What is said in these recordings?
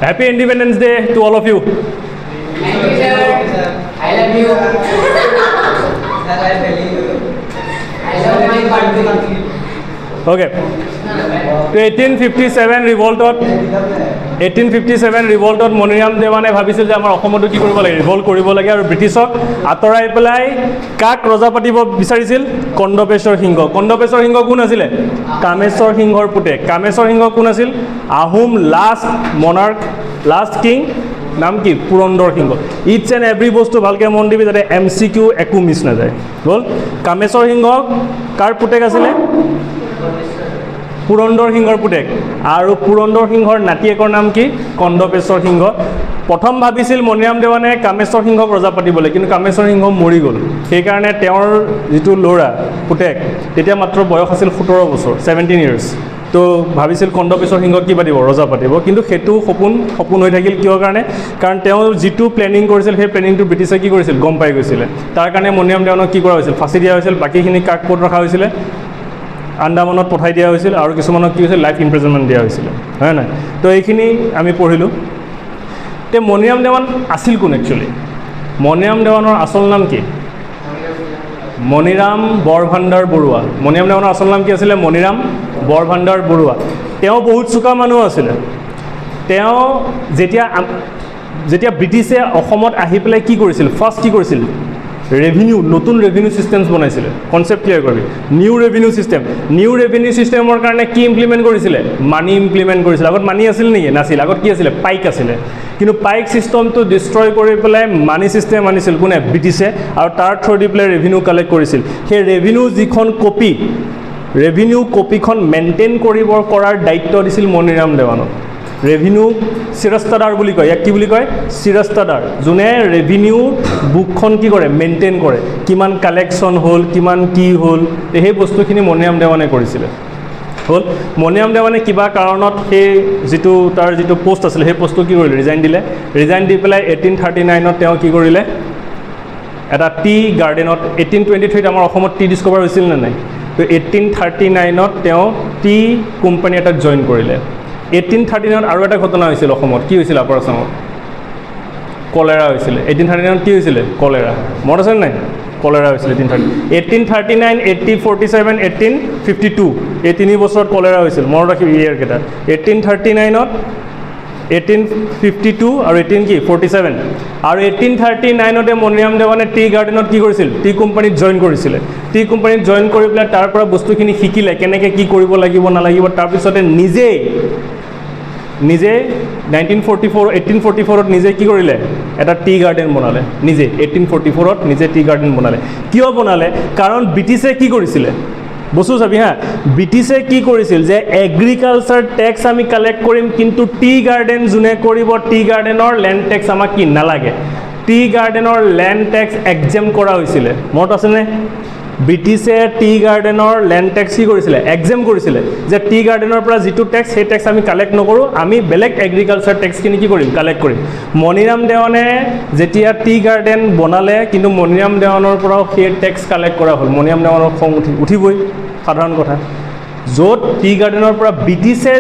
Happy Independence Day to all of you. Thank you, sir. I love you. I love my country. Okay. তো 1857 ৰিভল্টত মণিৰাম দেৱানে ভাবিছিল যে আমাৰ অসমতো কি কৰিব লাগে, ৰিভল্ট কৰিব লাগে আৰু ব্ৰিটিছক আঁতৰাই পেলাই কাক ৰজা পাতিব বিচাৰিছিল? কন্দপেশ্বৰ সিংহ। কন্দপেশ্বৰ সিংহ কোন আছিলে? কামেশ্বৰ সিংহৰ পুতেক। কামেশ্বৰ সিংহ কোন আছিল? Ahom last monarch, last king, নাম কি? পুৰন্দৰ সিংহ। ইটছ এণ্ড এভৰি বস্তু ভালকৈ মন দিবি যাতে MCQ একো মিছ নাযায়। হ'ল কামেশ্বৰ সিংহ কাৰ পুতেক আছিলে? পুৰন্দৰ সিংহৰ পুতেক। আৰু পুৰন্দৰ সিংহৰ নাতিয়েকৰ নাম কি? কন্দপেশ্বৰ সিংহ। প্ৰথম ভাবিছিল মণিৰাম দেৱানে কামেশ্বৰ সিংহক ৰজা পাতিবলৈ, কিন্তু কামেশ্বৰ সিংহ মৰি গ'ল। সেইকাৰণে তেওঁৰ যিটো ল'ৰা পুতেক, তেতিয়া মাত্ৰ বয়স আছিল 17 বছৰ, 17 years। তো ভাবিছিল কন্দপেশ্বৰ সিংহক কি পাতিব? ৰজা পাতিব। কিন্তু সেইটো সপোন হৈ থাকিল। কিহৰ কাৰণে? কাৰণ তেওঁ যিটো প্লেনিং কৰিছিল সেই প্লেনিংটো ব্ৰিটিছে কি কৰিছিল? গম পাই গৈছিলে। তাৰ কাৰণে মণিৰাম দেৱানক কি কৰা হৈছিল? ফাঁচি দিয়া হৈছিল। বাকীখিনি কাক ক'ত ৰখা হৈছিলে? আন্দামানত পঠাই দিয়া হৈছিল, আৰু কিছুমানক কি হৈছিল? লাইফ ইমপ্ৰিজনমেণ্ট দিয়া হৈছিলে, হয় নাই? তো এইখিনি আমি পঢ়িলোঁ। তে মণিৰাম দেৱান আছিল কোন একচুৱেলি? মণিৰাম দেৱানৰ আচল নাম কি? মণিৰাম বৰভাণ্ডাৰ বৰুৱা। মণিৰাম দেৱানৰ আচল নাম কি আছিলে? মণিৰাম বৰভাণ্ডাৰ বৰুৱা। তেওঁ বহুত চোকা মানুহ আছিলে। তেওঁ যেতিয়া ব্ৰিটিছে অসমত আহি পেলাই কি কৰিছিল? ফাৰ্ষ্ট কি কৰিছিল? নতুন ৰেভিনিউ ছিষ্টেমছ বনাইছিলে। কনচেপ্ট ক্লিয়াৰ কৰিবি। নিউ ৰেভিনিউ ছিষ্টেমৰ কাৰণে কি ইমপ্লিমেণ্ট কৰিছিলে? মানি ইমপ্লিমেণ্ট কৰিছিলে। আগত মানি আছিল নেকি? নাছিল। আগত কি আছিলে? পাইক আছিলে। কিন্তু পাইক ছিষ্টেমটো ডিষ্ট্ৰয় কৰি পেলাই মানি ছিষ্টেম আনিছিল কোনে? ব্ৰিটিছে। আৰু তাৰ থ্ৰু দি পেলাই ৰেভিনিউ কালেক্ট কৰিছিল। সেই ৰেভিনিউ কপিখন মেইনটেইন কৰাৰ দায়িত্ব দিছিল মণিৰাম দেৱানক। ৰেভিনিউ চিৰস্তাদাৰ বুলি কয়। ইয়াক কি বুলি কয়? চিৰস্তাদাৰ। যোনে ৰেভিনিউ বুকখন কি কৰে? মেইনটেইন কৰে। কিমান কালেকশ্যন হ'ল, কিমান কি হ'ল, সেই বস্তুখিনি মণিৰাম দেৱানে কৰিছিলে। হ'ল মণিৰাম দেৱানে কিবা কাৰণত সেই তাৰ যিটো পোষ্ট আছিলে সেই পোষ্টটো কি কৰিলে? ৰিজাইন দিলে। ৰিজাইন দি পেলাই 1839ত তেওঁ কি কৰিলে? এটা টি গাৰ্ডেনত 1823ত আমাৰ অসমত টি ডিস্কভাৰ হৈছিল নে নাই? তো 1839ত তেওঁ টি কোম্পানী এটাত জইন কৰিলে। 1839ত আৰু এটা ঘটনা হৈছিল অসমত। কি হৈছিল? আপাৰ আছামত কলেৰা হৈছিলে। 1839ত কি হৈছিলে? কলেৰা। মনত আছে নাই? কলেৰা হৈছিলে 1839, 1847, 1852 এই 3 বছৰত কলেৰা হৈছিল। মনত ৰাখিবি ইয়েৰকেইটা। 1839ত, 1852 আৰু 1847 আৰু 1839তে মণিৰাম দেৱানে টি গাৰ্ডেনত কি কৰিছিল? টি কোম্পানীত জইন কৰিছিলে। টি কোম্পানীত জইন কৰি পেলাই তাৰ পৰা বস্তুখিনি শিকিলে, কেনেকৈ কি কৰিব লাগিব নালাগিব। তাৰপিছতে নিজে 1844ত নিজে কি কৰিলে? এটা টি গাৰ্ডেন বনালে নিজে। 1844ত নিজে টি গাৰ্ডেন বনালে। কিয় বনালে? কাৰণ ব্ৰিটিছে কি কৰিছিলে? বস্তু চাবি হা, ব্ৰিটিছে কি কৰিছিল? যে এগ্ৰিকালচাৰ টেক্স আমি কালেক্ট কৰিম, কিন্তু টি গাৰ্ডেন যোনে কৰিব, টি গাৰ্ডেনৰ লেণ্ড টেক্স আমাক কি নালাগে। টি গাৰ্ডেনৰ লেণ্ড টেক্স এক্সেম কৰা হৈছিলে। মনত আছেনে? ব্ৰিটিছে টি গাৰ্ডেনৰ লেণ্ড টেক্স কি কৰিছিলে? এক্সেম কৰিছিলে। যে টি গাৰ্ডেনৰ পৰা যিটো টেক্স, সেই টেক্স আমি কালেক্ট নকৰোঁ, আমি বেলেগ এগ্ৰিকালচাৰ টেক্সখিনি কি কৰিম? কালেক্ট কৰিম। মণিৰাম দেৱানে যেতিয়া টি গাৰ্ডেন বনালে, কিন্তু মণিৰাম দেৱানৰ পৰাও সেই টেক্স কালেক্ট কৰা হ'ল। মণিৰাম দেৱানৰ খং উঠিবই, সাধাৰণ কথা। য'ত টি গাৰ্ডেনৰ পৰা ব্ৰিটিছে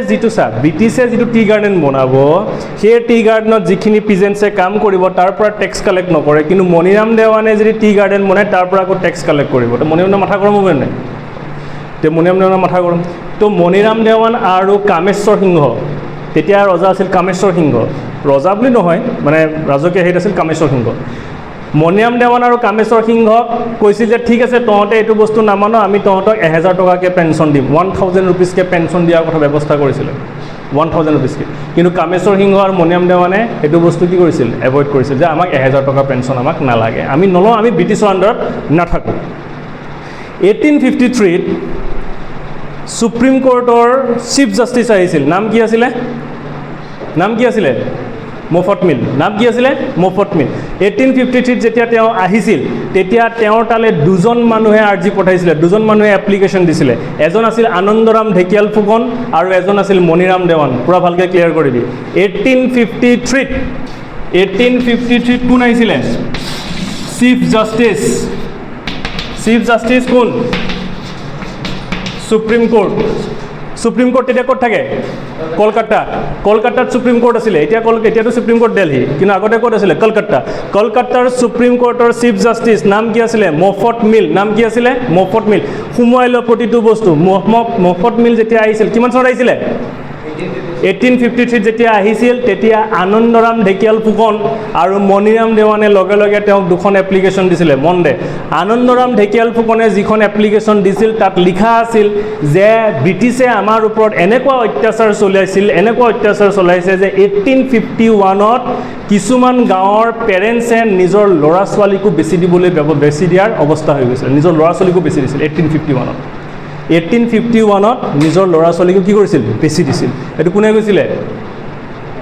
যিটো টি গাৰ্ডেন বনাব, সেই টি গাৰ্ডেনত যিখিনি পিজেণ্টছে কাম কৰিব তাৰ পৰা টেক্স কালেক্ট নকৰে। কিন্তু মণিৰাম দেৱানে যদি টি গাৰ্ডেন বনায় তাৰ পৰা আকৌ টেক্স কালেক্ট কৰিব। তো মণিৰাম দেৱানে মাথা গৰম হ'ব নাই? তো মণিৰাম দেৱানৰ মাথা গৰম। তো মণিৰাম দেৱান আৰু কামেশ্বৰ সিংহ, তেতিয়া ৰজা আছিল কামেশ্বৰ সিংহ। ৰজা বুলি নহয়, মানে ৰাজকীয় হেড আছিল কামেশ্বৰ সিংহ। মণিৰাম দেৱান আৰু কামেশ্বৰ সিংহক কৈছিল যে ঠিক আছে, তহঁতে এইটো বস্তু নামানো, আমি তহঁতক 1000 টকাকৈ পেঞ্চন দিম। 1000 ৰুপিজকৈ পেঞ্চন দিয়াৰ কথা ব্যৱস্থা কৰিছিলে। 1000 ৰুপিজকৈ। কিন্তু কামেশ্বৰ সিংহ আৰু মণিৰাম দেৱানে এইটো বস্তু কি কৰিছিল? এভইড কৰিছিল, যে আমাক 1000 টকা পেঞ্চন আমাক নালাগে, আমি নলওঁ, আমি ব্ৰিটিছৰ আণ্ডাৰত নাথাকোঁ। 1853ত সুপ্ৰিম কোৰ্টৰ চিফ জাষ্টিছ আহিছিল। নাম কি আছিলে? মফত মিল। নাম কি আছিলে? মফত মিল। 1853ত যেতিয়া তেওঁ আহিছিল, তেতিয়া তেওঁৰ তালৈ 2জন মানুহে আৰ্জি পঠাইছিলে, 2জন মানুহে এপ্লিকেশ্যন দিছিলে। এজন আছিল আনন্দৰাম ঢেকিয়াল ফুকন আৰু এজন আছিল মণিৰাম দেৱান। পূৰা ভালকৈ ক্লিয়াৰ কৰিবি। 1853ত কোন আহিছিলে? চিফ জাষ্টিছ কোন? Supreme court. সুপ্ৰিম কোৰ্ট তেতিয়া ক'ত থাকে কলকাতাত সুপ্ৰিম কোৰ্ট আছিলে এতিয়াতো সুপ্ৰিম কোৰ্ট দিল্লী কিন্তু আগতে ক'ত আছিলে কলকাতাৰ সুপ্ৰিম কোৰ্টৰ চিফ জাষ্টিছ নাম কি আছিলে মফট মিল সোমোৱাই লোৱা প্ৰতিটো বস্তু মফট মিল যেতিয়া আহিছিল কিমান চনত আহিছিলে 1853 যেতিয়া আহিছিল তেতিয়া আনন্দৰাম ঢেকিয়াল ফুকন আৰু মণিৰাম দেৱানে লগে লগে তেওঁক দুখন এপ্লিকেশ্যন দিছিলে মন দে আনন্দৰাম ঢেকিয়াল ফুকনে যিখন এপ্লিকেশ্যন দিছিল তাত লিখা আছিল যে ব্ৰিটিছে আমাৰ ওপৰত এনেকুৱা অত্যাচাৰ চলাইছে যে 1851ত কিছুমান গাঁৱৰ পেৰেণ্টছে নিজৰ ল'ৰা ছোৱালীকো বেছি দিয়াৰ অৱস্থা হৈ গৈছিল নিজৰ ল'ৰা ছোৱালীকো বেছি দিছিল 1851ত নিজৰ ল'ৰা ছোৱালীকো কি কৰিছিল বেছি দিছিল এইটো কোনে কৈছিলে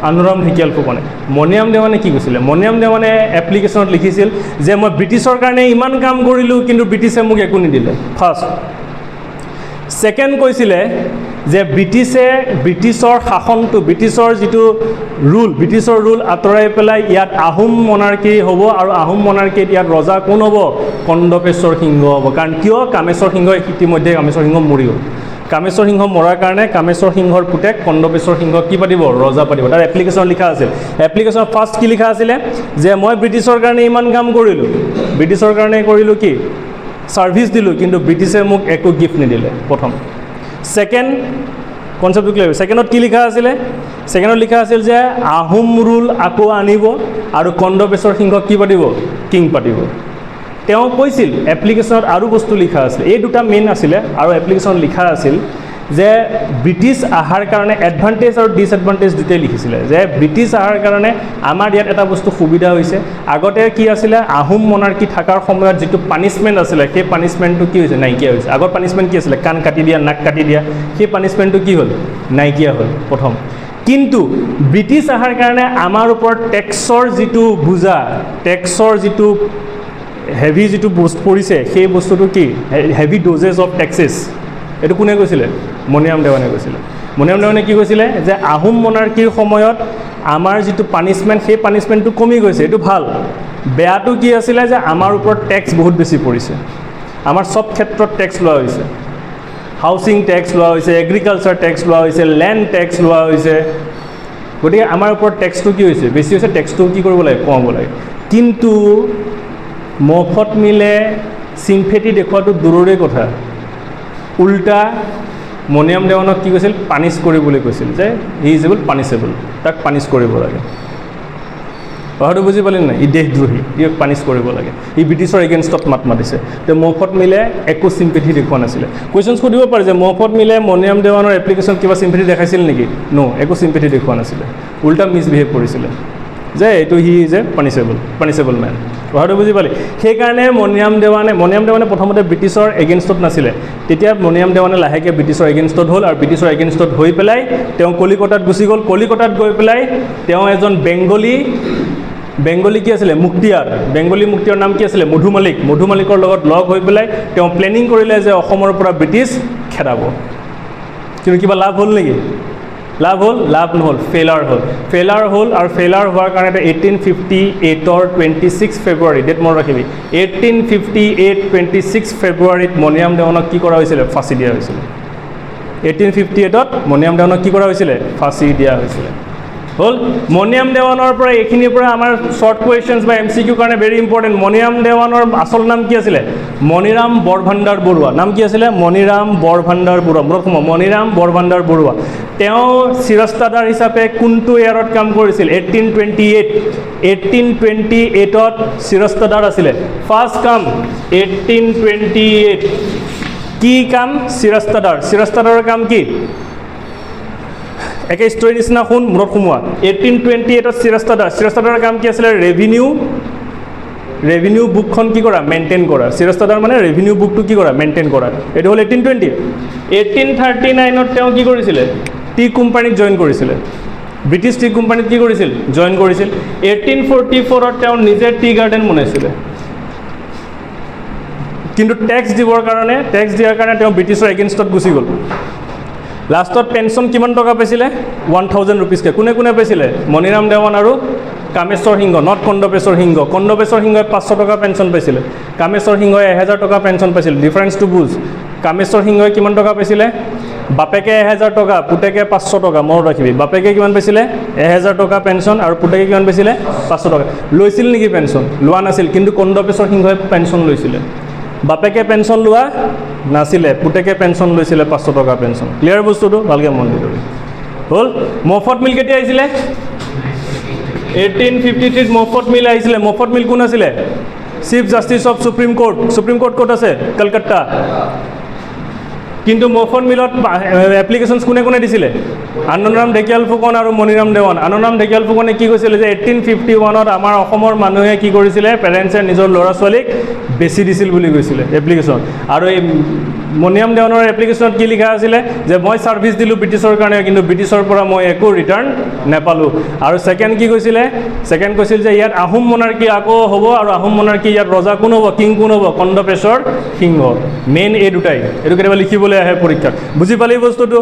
আনন্দৰাম ঢেকিয়াল ফুকনে মণিৰাম দেৱানে কি কৈছিলে মণিৰাম দেৱানে এপ্লিকেশ্যনত লিখিছিল যে মই ব্ৰিটিছৰ কাৰণে ইমান কাম কৰিলোঁ কিন্তু ব্ৰিটিছে মোক একো নিদিলে ফাৰ্ষ্ট ছেকেণ্ড কৈছিলে যে ব্ৰিটিছৰ শাসনটো ব্ৰিটিছৰ ৰুল আঁতৰাই পেলাই ইয়াত আহোম মনাৰ্কী হ'ব আৰু আহোম মনাৰ্কীত ইয়াত ৰজা কোন হ'ব কন্দপেশ্বৰ সিংহ হ'ব কাৰণ কিয় কামেশ্বৰ সিংহ ইতিমধ্যে কামেশ্বৰ সিংহ মৰি গ'ল কামেশ্বৰ সিংহ মৰাৰ কাৰণে কামেশ্বৰ সিংহৰ পুতেক কন্দপেশ্বৰ সিংহ কি পাতিব ৰজা পাতিব তাৰ এপ্লিকেশ্যন লিখা আছিল এপ্লিকেশ্যনত ফাৰ্ষ্ট কি লিখা আছিলে যে মই ব্ৰিটিছৰ কাৰণে ইমান কাম কৰিলোঁ কি ছাৰ্ভিচ দিলোঁ কিন্তু ব্ৰিটিছে মোক একো গিফ্ট নিদিলে প্ৰথম ছেকেণ্ড কনচেপ্টটো ক্লিয়াৰ ছেকেণ্ডত কি লিখা আছিলে ছেকেণ্ডত লিখা আছিল যে আহোম ৰুল আকৌ আনিব আৰু কন্দপেশ্বৰ সিংহক কি পাতিব কিং পাতিব তেওঁ কৈছিল এপ্লিকেশ্যনত আৰু বস্তু লিখা আছিল এই দুটা মেইন আছিলে আৰু এপ্লিকেশ্যনত লিখা আছিল যে ব্ৰিটিছ অহাৰ কাৰণে এডভান্টেজ আৰু ডিছএডভান্টেজ দুটাই লিখিছিলে যে ব্ৰিটিছ অহাৰ কাৰণে আমাৰ ইয়াত এটা বস্তু সুবিধা হৈছে আগতে কি আছিলে আহোম মনাৰ্কী থকাৰ সময়ত যিটো পানিছমেণ্ট আছিলে সেই পানিছমেণ্টটো কি হৈছে নাইকিয়া হৈছে আগৰ পানিছমেণ্ট কি আছিলে কাণ কাটি দিয়া নাক কাটি দিয়া সেই পানিছমেণ্টটো কি হ'ল নাইকিয়া হ'ল প্ৰথম কিন্তু ব্ৰিটিছ অহাৰ কাৰণে আমাৰ ওপৰত টেক্সৰ যিটো বোজা হেভি যিটো বস্তু পৰিছে সেই বস্তুটো কি হেভি ড'জেছ অফ টেক্সেছ এইটো কোনে কৈছিলে মণিৰাম দেৱানে কৈছিলে মণিৰাম দেৱানে কি কৈছিলে যে আহোম মনাৰ্কীৰ সময়ত আমাৰ যিটো পানিছমেণ্ট সেই পানিছমেণ্টটো কমি গৈছে এইটো ভাল বেয়াটো কি আছিলে যে আমাৰ ওপৰত টেক্স বহুত বেছি পৰিছে আমাৰ চব ক্ষেত্ৰত টেক্স লোৱা হৈছে হাউচিং টেক্স লোৱা হৈছে এগ্ৰিকালচাৰ টেক্স লোৱা হৈছে লেণ্ড টেক্স লোৱা হৈছে গতিকে আমাৰ ওপৰত টেক্সটো কি হৈছে বেছি হৈছে টেক্সটো কি কৰিব লাগে কমাব লাগে কিন্তু মফট মিলে চিম্পেথি দেখুৱাটো দূৰৰে কথা উল্টা মণিৰাম দেৱানক কি কৈছিল পানিছ কৰিবলৈ কৈছিল যে হি ইজ পানিছেবল তাক পানিছ কৰিব লাগে কথাটো বুজি পালে নাই ই দেশদ্ৰোহী ইয়াক পানিছ কৰিব লাগে ই ব্ৰিটিছৰ এগেইনষ্টত মাত মাতিছে তো মফট মিলে একো চিম্পেথি দেখুওৱা নাছিলে কুৱেশ্যন সুধিব পাৰে যে মফট মিলে মণিৰাম দেৱানৰ এপ্লিকেশ্যন কিবা চিম্পেথি দেখাইছিল নেকি একো চিম্পেথি দেখুওৱা নাছিলে উল্টা মিছবিহেভ কৰিছিলে যে এইটো হি ইজ পানিছেবল মেন কথাটো বুজি পালি সেইকাৰণে মণিৰাম দেৱানে প্ৰথমতে ব্ৰিটিছৰ এগেইনষ্টত নাছিলে তেতিয়া মণিৰাম দেৱানে লাহেকৈ ব্ৰিটিছৰ এগেইনষ্টত হ'ল আৰু ব্ৰিটিছৰ এগেইনষ্টত হৈ পেলাই তেওঁ কলিকতাত গুচি গ'ল কলিকতাত গৈ পেলাই তেওঁ এজন বেংগলী কি আছিলে মুক্তিয়াৰ নাম কি আছিলে মধু মালিকৰ লগত লগ হৈ পেলাই তেওঁ প্লেনিং কৰিলে যে অসমৰ পৰা ব্ৰিটিছ খেদাব কিন্তু কিবা লাভ হ'ল নেকি লাভ নহ'ল ফেইলাৰ হ'ল আৰু ফেইলাৰ হোৱাৰ কাৰণে 1858ৰ 26 ফেব্ৰুৱাৰী ডেট মনত ৰাখিবি 26 ফেব্ৰুৱাৰীত মণিৰাম দেৱানক কি কৰা হৈছিলে ফাঁচি দিয়া হৈছিলে 1858ত মণিৰাম দেৱানক কি কৰা হৈছিলে ফাঁচি দিয়া হৈছিলে হ'ল মণিৰাম দেৱানৰ পৰা এইখিনিৰ পৰা আমাৰ শ্বৰ্ট কুৱেশ্যনছ বা MCQ কাৰণে ভেৰি ইম্পৰ্টেণ্ট মণিৰাম দেৱানৰ আচল নাম কি আছিলে মণিৰাম বৰভাণ্ডাৰ বৰুৱা নাম কি আছিলে মণিৰাম বৰভাণ্ডাৰ বৰুৱা তেওঁ চিৰস্তাদাৰ হিচাপে কোনটো ইয়াৰত কাম কৰিছিল 1828ত চিৰস্তাদাৰ আছিলে ফাৰ্ষ্ট কাম 1828 কি কাম চিৰস্তাদাৰৰ কাম কি একে ষ্টৰী নিচিনা শুন মূৰত সোমোৱা 1828ত চিৰস্তাদাৰৰ কাম কি আছিলে ৰেভিনিউ বুকখন কি কৰা মেইনটেইন কৰা চিৰস্তাদাৰ মানে ৰেভিনিউ বুকটো কি কৰা মেইনটেইন কৰা এইটো হ'ল 1820 1839ত তেওঁ কি কৰিছিলে টি কোম্পানীত জইন কৰিছিলে ব্ৰিটিছ টি কোম্পানীত কি কৰিছিল জইন কৰিছিল 1844ত তেওঁ নিজে টি গাৰ্ডেন বনাইছিলে কিন্তু টেক্স দিয়াৰ কাৰণে তেওঁ ব্ৰিটিছৰ এগেইনষ্টত গুচি গ'ল লাষ্টত পেঞ্চন কিমান টকা পাইছিলে 1000 ৰুপিজকৈ কোনে পাইছিলে মণিৰাম দেৱান আৰু কামেশ্বৰ সিংহ নট কন্দপেশ্বৰ সিংহই 500 টকা পেঞ্চন পাইছিলে কামেশ্বৰ সিংহই 1000 টকা পেঞ্চন পাইছিল ডিফাৰেঞ্চটো বুজ কামেশ্বৰ সিংহই কিমান টকা পাইছিলে বাপেকে 1000 টকা পুতেকে 500 টকা মনত ৰাখিবি বাপেকে কিমান পাইছিলে 1000 টকা পেঞ্চন আৰু পুতেকে কিমান পাইছিলে 500 টকা লৈছিল নেকি পেঞ্চন লোৱা নাছিল কিন্তু কন্দপেশৰ সিংহই পেঞ্চন লৈছিলে বাপেকে পেঞ্চন লোৱা নাছিলে পুতেকে পেঞ্চন লৈছিলে 500 টকা পেঞ্চন ক্লিয়াৰ বস্তুটো ভালকৈ মন দি দিবি হ'ল মফত মিল কেতিয়া আহিছিলে 1853 মফত মিল আহিছিলে মফত মিল কোন আছিলে chief justice of supreme court ক'ত আছে কলকাতা কিন্তু মফত মিলত এপ্লিকেশ্যনছ কোনে কোনে দিছিলে আনন্দৰাম ঢেকিয়াল ফুকন আৰু মণিৰাম দেৱান আনন্দৰাম ঢেকিয়াল ফুকনে কি কৈছিলে যে 1851ত আমাৰ অসমৰ মানুহে কি কৰিছিলে পেৰেণ্টছে নিজৰ ল'ৰা ছোৱালীক বেছি দিছিল বুলি কৈছিলে এপ্লিকেশ্যন আৰু এই মণিৰাম দেৱানৰ এপ্লিকেশ্যনত কি লিখা আছিলে যে মই ছাৰ্ভিচ দিলোঁ ব্ৰিটিছৰ কাৰণে কিন্তু ব্ৰিটিছৰ পৰা মই একো ৰিটাৰ্ণ নাপালোঁ আৰু ছেকেণ্ড কি কৈছিলে ছেকেণ্ড কৈছিল যে ইয়াত আহোম মনাৰ্কী আকৌ হ'ব আৰু আহোম মনাৰ্কী ইয়াত ৰজা কোন হ'ব কিং কোন হ'ব কন্দপেশৰ সিংহ মেইন এই দুটাই এইটো কেতিয়াবা লিখিবলৈ আহে পৰীক্ষাত বুজি পালি বস্তুটো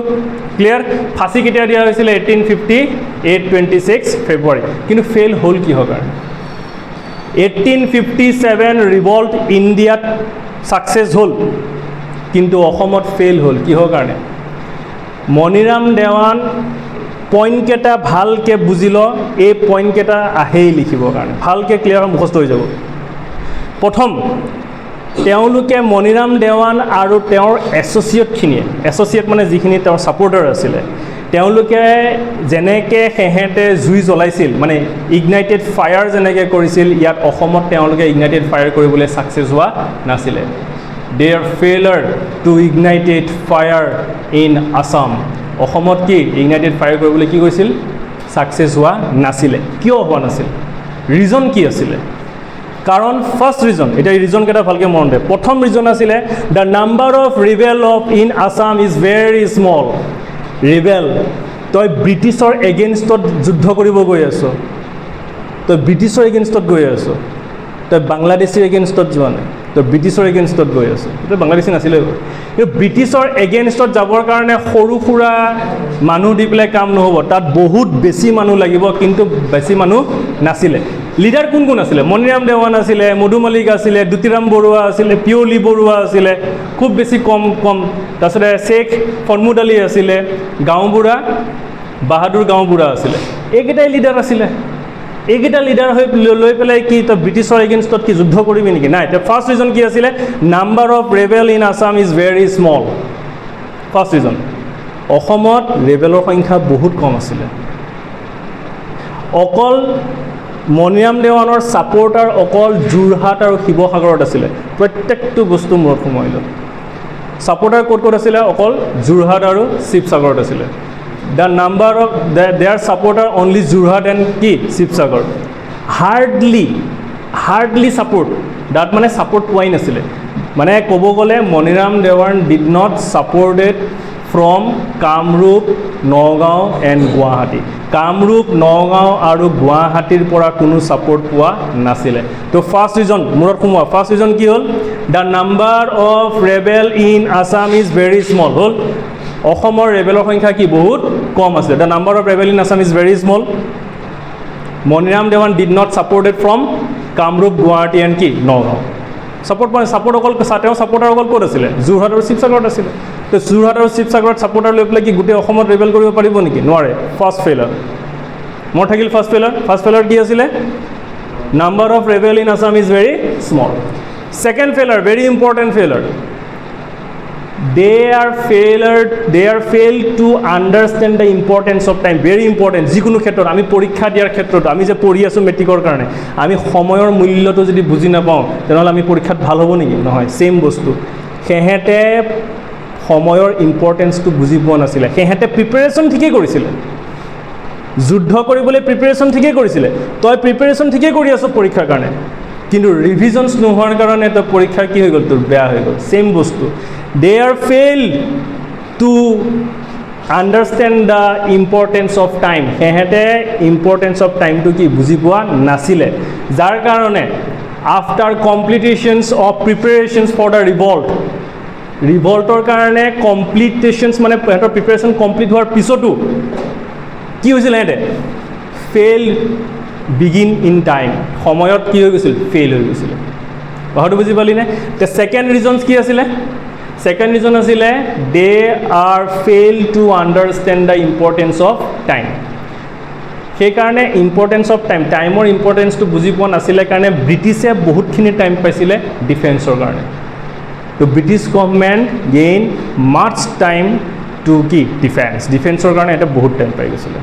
ক্লিয়াৰ ফাঁচি কেতিয়া দিয়া হৈছিলে 1858 26 ফেব্ৰুৱাৰী কিন্তু ফেইল হ'ল কিহৰ কাৰণে 1857 ৰিভল্ট ইণ্ডিয়াত ছাকচেছ হ'ল কিন্তু অসমত ফেইল হ'ল কিহৰ কাৰণে মণিৰাম দেৱান পইণ্টকেইটা ভালকৈ বুজি ল এই পইণ্টকেইটা আহেই লিখিবৰ কাৰণে ভালকৈ ক্লিয়াৰ মুখস্থ হৈ যাব প্ৰথম তেওঁলোকে মণিৰাম দেৱান আৰু তেওঁৰ এছ'চিয়েট মানে যিখিনি তেওঁৰ ছাপৰ্টাৰ আছিলে তেওঁলোকে যেনেকৈ সেহেঁতে জুই জ্বলাইছিল মানে ইগনাইটেড ফায়াৰ যেনেকৈ কৰিছিল ইয়াত অসমত তেওঁলোকে ইগনাইটেড ফায়াৰ কৰিবলৈ ছাকচেছ হোৱা নাছিলে their failure to ignited fire in Assam অসমত কি ইগনাইটেড ফায়াৰ কৰিবলৈ কি কৈছিল ছাকচেছ হোৱা নাছিলে কিয় হোৱা নাছিল ৰিজন কি আছিলে কাৰণ ফাৰ্ষ্ট ৰিজন এতিয়া ৰিজনকেইটা ভালকৈ মনত দে প্ৰথম ৰিজন আছিলে the number of rebel of in Assam is very small rebel তই ব্ৰিটিছৰ এগেইনষ্টত যুদ্ধ কৰিব গৈ আছ তই ব্ৰিটিছৰ এগেইনষ্টত গৈ আছ তই বাংলাদেশীৰ এগেইনষ্টত যোৱা নাই তই ব্ৰিটিছৰ এগেইনষ্টত গৈ আছ তই বাংলাদেশী নাছিলে কিন্তু ব্ৰিটিছৰ এগেইনষ্টত যাবৰ কাৰণে সৰু সুৰা মানুহ দি পেলাই কাম নহ'ব তাত বহুত বেছি মানুহ লাগিব কিন্তু বেছি মানুহ নাছিলে লিডাৰ কোন কোন আছিলে মণিৰাম দেৱান আছিলে মধু মালিক আছিলে দ্যুতিৰাম বৰুৱা আছিলে পিয়লি বৰুৱা আছিলে খুব বেছি কম তাৰপিছতে শেখ ফৰ্মুদ আলী আছিলে গাঁওবুঢ়া বাহাদুৰ গাঁওবুঢ়া আছিলে এইকেইটাই লিডাৰ আছিলে এইকেইটা লিডাৰ হৈ লৈ পেলাই কি তই ব্ৰিটিছৰ এগেইনষ্টত কি যুদ্ধ কৰিবি নেকি নাই এতিয়া ফাৰ্ষ্ট ৰিজন কি আছিলে number of rebel in Assam is very small first reason অসমত ৰেবেলৰ সংখ্যা বহুত কম আছিলে অকল মণিৰাম দেৱানৰ ছাপৰ্টাৰ অকল যোৰহাট আৰু শিৱসাগৰত আছিলে প্ৰত্যেকটো বস্তু মূৰত সোমাই লয় ছাপৰ্টাৰ ক'ত আছিলে অকল যোৰহাট আৰু শিৱসাগৰত আছিলে the number of there supporter only Jorhat and কি শিৱসাগৰ হাৰ্ডলি ছাপৰ্ট দাত মানে ছাপৰ্ট পোৱাই নাছিলে মানে ক'ব গ'লে Maniram Dewan did not supported from Kamrup Nagaon and Guwahati Kamrup Nagaon আৰু গুৱাহাটীৰ পৰা কোনো ছাপৰ্ট পোৱা নাছিলে তো ফাৰ্ষ্ট ৰিজন মূৰত সোমোৱা ফাৰ্ষ্ট ৰিজন কি হ'ল the number of rebel in Assam is very small হ'ল অসমৰ ৰেবেলৰ সংখ্যা কি বহুত কম আছিলে the number of rebel in Assam is very small Maniram Dewan did not supported from Kamrup Guwahati and কি নগাঁও ছাপৰ্ট অকল তেওঁ ছাপৰ্টাৰ অকল ক'ত আছিলে যোৰহাট আৰু শিৱসাগৰত আছিলে তো যোৰহাট আৰু শিৱসাগৰত ছাপৰ্টাৰ লৈ পেলাই কি গোটেই অসমত ৰেবেল কৰিব পাৰিব নেকি নোৱাৰে ফাৰ্ষ্ট ফেইলাৰ মোৰ থাকিল ফাৰ্ষ্ট ফেইলাৰ কি আছিলে number of rebel in Assam is very small second failure very important failure they are failed to understand the importance of time very important যিকোনো ক্ষেত্ৰত আমি পৰীক্ষা দিয়াৰ ক্ষেত্ৰত আমি যে পঢ়ি আছোঁ মেট্ৰিকৰ কাৰণে আমি সময়ৰ মূল্যটো যদি বুজি নাপাওঁ তেনেহ'লে আমি পৰীক্ষাত ভাল হ'ব নেকি নহয় ছেইম বস্তু সেহেঁতে সময়ৰ ইম্পৰ্টেঞ্চটো বুজি পোৱা নাছিলে সেহেঁতে প্ৰিপেৰেশ্যন ঠিকেই কৰিছিলে যুদ্ধ কৰিবলৈ প্ৰিপেৰেশ্যন ঠিকেই কৰিছিলে তই প্ৰিপেৰেশ্যন ঠিকেই কৰি আছ পৰীক্ষাৰ কাৰণে কিন্তু ৰিভিজনছ নোহোৱাৰ কাৰণে তই পৰীক্ষাৰ কি হৈ গ'ল তোৰ বেয়া হৈ গ'ল ছেইম বস্তু they are failed to understand the importance of time সেহেঁতে importance of time to কি বুজি পোৱা নাছিলে যাৰ কাৰণে after completions of preparations for the revoltৰ কাৰণে completions মানে সিহঁতৰ প্ৰিপেৰেশ্যন কমপ্লিট হোৱাৰ পিছতো কি হৈছিলে সিহঁতে failed begin in time সময়ত কি হৈ গৈছিল ফেইল হৈ গৈছিলে কথাটো বুজি পালি নে তে ছেকেণ্ড ৰিজনছ কি আছিলে ছেকেণ্ড ৰিজন আছিলে they are fail to understand the importance of time. সেইকাৰণে ইম্পৰ্টেঞ্চ অফ টাইম, টাইমৰ ইম্পৰ্টেঞ্চটো বুজি পোৱা নাছিলে কাৰণে ব্ৰিটিছে বহুতখিনি টাইম পাইছিলে ডিফেন্সৰ কাৰণে। তো British government gain much time to কি ডিফেন্সৰ কাৰণে এটা বহুত টাইম পাই গৈছিলে।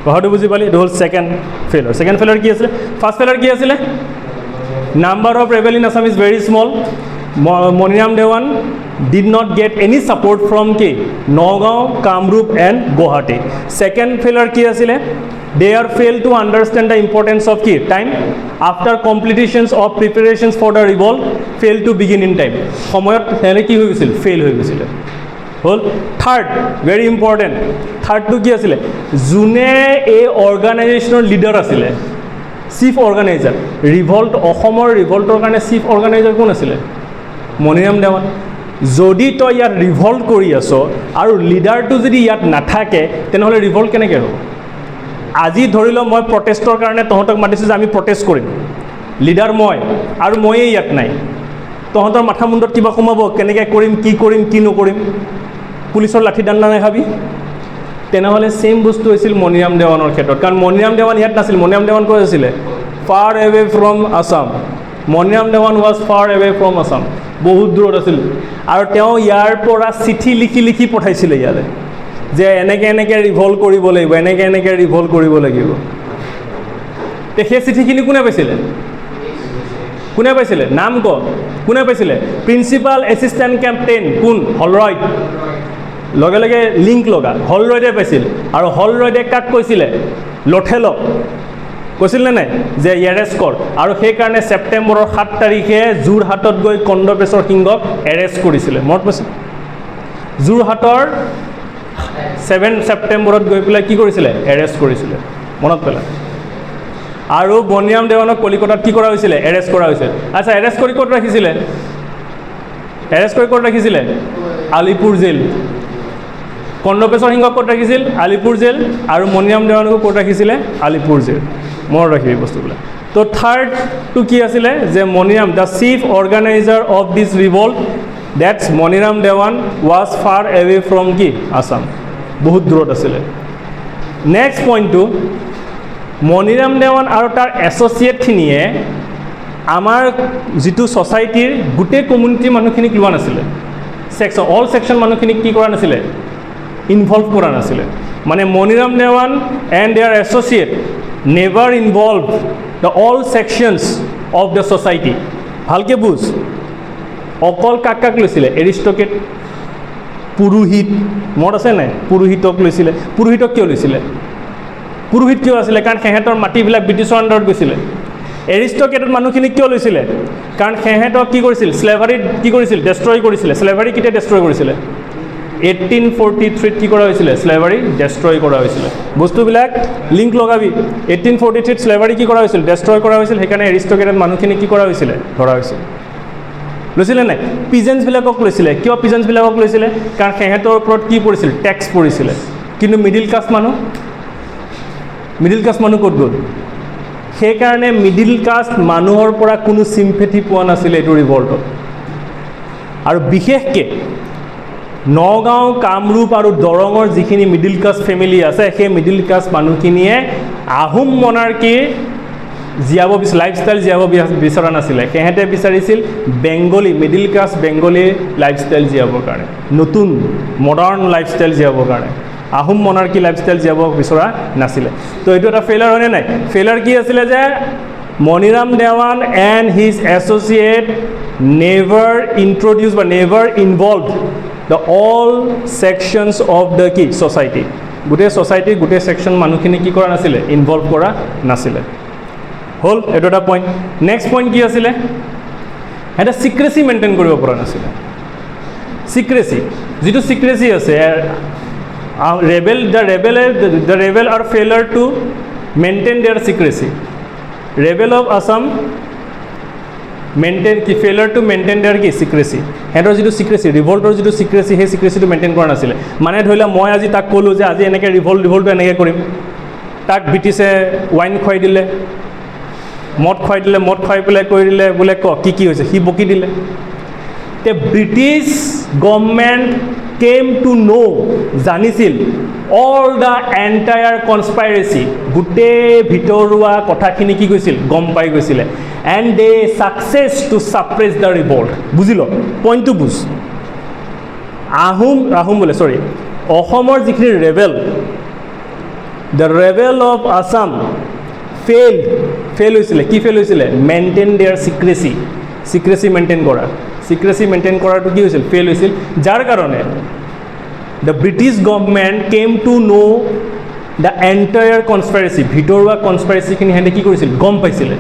কথাটো বুজি পালি? এইটো হ'ল ছেকেণ্ড ফেইলৰ। ছেকেণ্ড ফেইলৰ কি আছিলে? ফাৰ্ষ্ট ফেইলৰ কি আছিলে? Number of rebel in Assam is very small. Maniram Dewan did not get any support from কি নগাঁও, কামৰূপ এণ্ড গুৱাহাটী। ছেকেণ্ড ফেইলৰ কি আছিলে? They are fail to understand the importance of কি time after completions of preparations for the revolt fail to begin in time. সময়ত সেনেকৈ কি হৈ গৈছিল? ফেইল হৈ গৈছিলে। হ'ল থাৰ্ড, ভেৰি ইম্পৰ্টেণ্ট। থাৰ্ডটো কি আছিলে? যোনে এই অৰ্গেনাইজেশ্যনৰ লিডাৰ আছিলে, চিফ অৰ্গেনাইজাৰ, ৰিভল্ট অসমৰ ৰিভল্টৰ কাৰণে চিফ অৰ্গেনাইজাৰ কোন আছিলে? মণিৰাম দেৱান। যদি তই ইয়াত ৰিভল্ট কৰি আছ আৰু লিডাৰটো যদি ইয়াত নাথাকে তেনেহ'লে ৰিভল্ট কেনেকৈ হ'ব? আজি ধৰি লওক মই প্ৰটেষ্টৰ কাৰণে তহঁতক মাতিছোঁ যে আমি প্ৰটেষ্ট কৰিম, লিডাৰ মই আৰু ময়েই ইয়াত নাই, তহঁতৰ মাথা মুণ্ডত কিবা সোমাব কেনেকৈ কৰিম, কি নকৰিম, পুলিচৰ লাঠি দাণ্ডা নাখাবি? তেনেহ'লে ছেইম বস্তু হৈছিল মণিৰাম দেৱানৰ ক্ষেত্ৰত, কাৰণ মণিৰাম দেৱান ইয়াত নাছিল। মণিৰাম দেৱান ক'ত আছিলে? Far away from Assam. Maniram Dewan was far away from Assam, বহুত দূৰত আছিল। আৰু তেওঁ ইয়াৰ পৰা চিঠি লিখি পঠাইছিলে ইয়ালৈ যে এনেকৈ ৰিভল্ট কৰিব লাগিব, এনেকৈ ৰিভল্ট কৰিব লাগিব। তে সেই চিঠিখিনি কোনে পাইছিলে? কোনে পাইছিলে? নাম ক, কোনে পাইছিলে? প্ৰিন্সিপাল এছিষ্টেণ্ট কেপ্টেইন কোন? হলৰয়ড। লগে লগে লিংক লগা, হলৰয়ডে পাইছিল। আৰু হলৰয়ডে কাক কৈছিলে? লথেলক কৈছিল নে নাই যে এৰেষ্ট কৰ? আৰু সেইকাৰণে ছেপ্টেম্বৰৰ 7 তাৰিখে যোৰহাটত গৈ কণ্ডপেশ্বৰ সিংহক এৰেষ্ট কৰিছিলে। মনত পৰিছে? যোৰহাটৰ 7 ছেপ্টেম্বৰত গৈ পেলাই কি কৰিছিলে? এৰেষ্ট কৰিছিলে। মনত পেলাই। আৰু মণিৰাম দেৱানক কলিকতাত কি কৰা হৈছিলে? এৰেষ্ট কৰা হৈছিল। আচ্ছা, এৰেষ্ট কৰি ক'ত ৰাখিছিলে? আলিপুৰ জেল। কণ্ডপেশ্বৰ সিংহক ক'ত ৰাখিছিল? আলিপুৰ জেল। আৰু মণিৰাম দেৱানকো ক'ত ৰাখিছিলে? আলিপুৰ জেল। মনত ৰাখিবি বস্তুবিলাক। তো থাৰ্ডটো কি আছিলে? যে Maniram the chief organiser of this revolt ডেটছ Maniram Dewan was far away from কি আছাম, বহুত দূৰত আছিলে। নেক্সট পইণ্টটো, মণিৰাম দেৱান আৰু তাৰ এছ'চিয়েটখিনিয়ে আমাৰ যিটো ছ'চাইটিৰ গোটেই কমিউনিটিৰ মানুহখিনিক লোৱা নাছিলে, অল ছেকশ্যন মানুহখিনিক কি কৰা নাছিলে? ইনভলভ কৰা নাছিলে। মানে Maniram Dewan and there associate never involve the all sections of the society. ভালকৈ বুজ। অকল কাক লৈছিলে? এৰিষ্টক্ৰেট, পুৰোহিত। মনত আছে নাই? পুৰোহিতক লৈছিলে। পুৰোহিতক কিয় লৈছিলে? পুৰোহিত কিয় আছিলে? কাৰণ সিহঁতৰ মাটিবিলাক ব্ৰিটিছৰ আণ্ডাৰত গৈছিলে। এৰিষ্টক্ৰেটৰ মানুহখিনিক কিয় লৈছিলে? কাৰণ সিহঁতক কি কৰিছিল? স্লেভাৰীত কি কৰিছিল? ডেষ্ট্ৰয় কৰিছিলে। স্লেভাৰী কেতিয়া ডেষ্ট্ৰয় কৰিছিলে? 1843 কি কৰা হৈছিলে? স্লেভাৰী ডেষ্ট্ৰয় কৰা হৈছিলে। বস্তুবিলাক লিংক লগাবি। 1843 স্লেভাৰী কি কৰা হৈছিল? ডেষ্ট্ৰয় কৰা হৈছিল। সেইকাৰণে এৰিষ্টক্ৰেটৰ মানুহখিনি কি কৰা হৈছিলে? ধৰা হৈছিল। লৈছিলে নাই? পিজেন্টছবিলাকক লৈছিলে। কিয় পিজেন্টছবিলাকক লৈছিলে? কাৰণ সিহঁতৰ ওপৰত কি পৰিছিল? টেক্স পৰিছিলে। কিন্তু মিডিল কাষ্ট মানুহ ক'ত গ'ল? সেইকাৰণে মিডিল কাষ্ট মানুহৰ পৰা কোনো চিম্পেথি পোৱা নাছিলে এইটো ৰিভল্টত। আৰু বিশেষকৈ নগাঁও, কামৰূপ আৰু দৰঙৰ যিখিনি মিডিল কাষ্ট ফেমিলি আছে, সেই মিডিল কাষ্ট মানুহখিনিয়ে আহোম মনাৰ্কীৰ লাইফষ্টাইল জীয়াব বিচৰা নাছিলে। সিহঁতে বিচাৰিছিল বেংগলী, মিডিল কাষ্ট বেংগলী লাইফষ্টাইল জীয়াবৰ কাৰণে, নতুন মডাৰ্ণ লাইফষ্টাইল জীয়াবৰ কাৰণে। আহোম মনাৰ্কী লাইফষ্টাইল জীয়াব বিচৰা নাছিলে। তো এইটো এটা ফেইলাৰ হয়নে নাই? ফেইলাৰ কি আছিলে? যে Maniram Dewan and his associate never introduce বা never involve the all sections of the কি ছ'চাইটি। গোটেই ছ'চাইটিৰ গোটেই ছেকশ্যন মানুহখিনি কি কৰা নাছিলে? ইনভলভ কৰা নাছিলে। হ'ল এইটো এটা পইণ্ট। নেক্সট পইণ্ট কি আছিলে? এটা ছিক্ৰেচি মেইনটেইন কৰিব পৰা নাছিলে। ছিক্ৰেচি, যিটো ছিক্ৰেচি আছে, the rebel are failure to maintain their secrecy. Rebel of Assam failure to maintain their কি secrecy. সিহঁতৰ যিটো ছিক্ৰেচি, ৰিভল্টৰ যিটো ছিক্ৰেচি, সেই ছিক্ৰেচিটো মেইনটেইন কৰা নাছিলে। মানে ধৰি লওক মই আজি তাক ক'লোঁ যে আজি এনেকৈ ৰিভল্টটো এনেকৈ কৰিম, তাক ব্ৰিটিছে ৱাইন খুৱাই দিলে, মদ খুৱাই পেলাই কৈ দিলে বোলে কি হৈছে, সি বকি দিলে। তে ব্ৰিটিছ গভৰ্ণমেণ্ট কেম টু ন' জানিছিল অল দ্য এণ্টায়াৰ কনস্পাইৰেচি, গোটেই ভিতৰুৱা কথাখিনি কি কৈছিল গম পাই গৈছিলে। And they success to suppress the revolt. বুজি ল, পইণ্টটো বুজ। আহোম বোলে চৰি, অসমৰ যিখিনি rebel, the rebel of Assam fail হৈছিলে। কি ফেইল হৈছিলে? মেইনটেইন দেয়াৰ চিক্ৰেচি মেইনটেইন কৰা। চিক্ৰেচি মেইনটেইন কৰাটো কি হৈছিল? ফেইল হৈছিল, যাৰ কাৰণে the British government came to know' the entire conspiracy, ভিতৰুৱা কনস্পাইৰেচিখিনি সিহঁতে কি কৰিছিল গম পাইছিলে।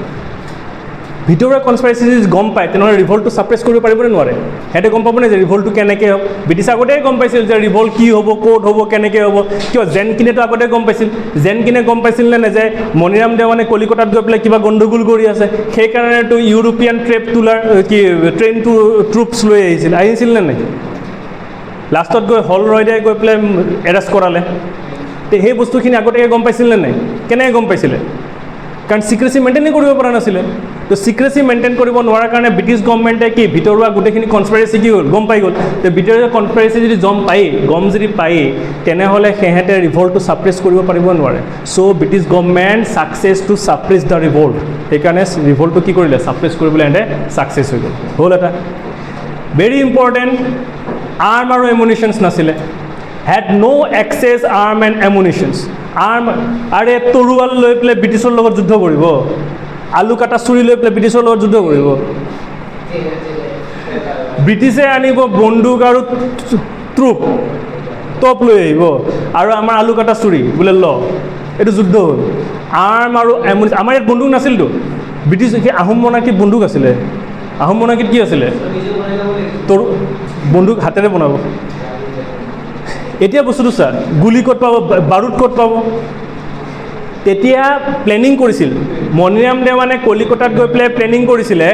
ভিতৰুৱা কনস্পাইৰেচি যদি গম পায় তেনেহ'লে ৰিভল্টটো ছাপ্ৰেছ কৰিব পাৰিবনে নোৱাৰে? সিহঁতে গম পাবনে যে ৰিভল্টটো কেনেকৈ হ'ব? ব্ৰিটিছ আগতেই গম পাইছিল যে ৰিভল্ট কি হ'ব, ক'ত হ'ব, কেনেকৈ হ'ব। কিয়? জেনকিনেতো আগতে গম পাইছিল। জেনকিনে গম পাইছিল নে যে মণিৰাম দেৱানে কলিকতাত গৈ পেলাই কিবা গণ্ডগোল কৰি আছে, সেইকাৰণেতো ইউৰোপীয়ান ট্ৰেইন ট্ৰুপছ লৈ আহিছিল নে নাই? লাষ্টত গৈ হল ৰয়ডে গৈ পেলাই এৰেষ্ট কৰালে। তো সেই বস্তুখিনি আগতীয়াকৈ গম পাইছিল নে নাই? কেনেকৈ গম পাইছিলে? কাৰণ চিক্ৰেচি মেইনটেইনে কৰিব পৰা নাছিলে। তো চিক্ৰেচি মেইনটেইন কৰিব নোৱাৰাৰ কাৰণে ব্ৰিটিছ গভৰ্ণমেণ্টে কি ভিতৰুৱা গোটেইখিনি কনস্পাইৰেচি কি হ'ল গম পাই গ'ল। তো ভিতৰুৱা কনস্পাইৰেচি যদি গম যদি পায়েই তেনেহ'লে সিহঁতে ৰিভল্টটো ছাপ্ৰেছ কৰিব পাৰিব নোৱাৰে। So' British government success to suppress the revolt, সেইকাৰণে ৰিভল্টটো কি কৰিলে? ছাপ্ৰেছ কৰিবলৈ সিহঁতে ছাকচেছ হৈ গ'ল। হ'ল এটা ভেৰি ইম্পৰ্টেণ্ট, আৰ্ম আৰু এমুনিশ্যনছ নাছিলে। Had no' access arm and ammunitions. আৰে তৰোৱাল লৈ পেলাই ব্ৰিটিছৰ লগত যুদ্ধ কৰিব, আলু কাটা চুৰি লৈ পেলাই ব্ৰিটিছৰ লগত যুদ্ধ কৰিব। ব্ৰিটিছে আনিব বন্দুক আৰু টপ লৈ আহিব, আৰু আমাৰ আলু কাটা চুৰি বোলে এইটো যুদ্ধ হ'ল। আৰ্ম আৰু এমুনিশ্যন, আমাৰ ইয়াত বন্দুক নাছিলতো। ব্ৰিটিছ সেই আহোম মনাৰ্কীত বন্দুক আছিলে। আহোম মনাৰ্কীত কি আছিলে? বন্দুক হাতেৰে বনাব। এতিয়া বস্তুটো চা, গুলি ক'ত পাব, বাৰুদ ক'ত পাব? তেতিয়া প্লেনিং কৰিছিল মণিৰাম দেৱানে কলিকতাত গৈ পেলাই প্লেনিং কৰিছিলে।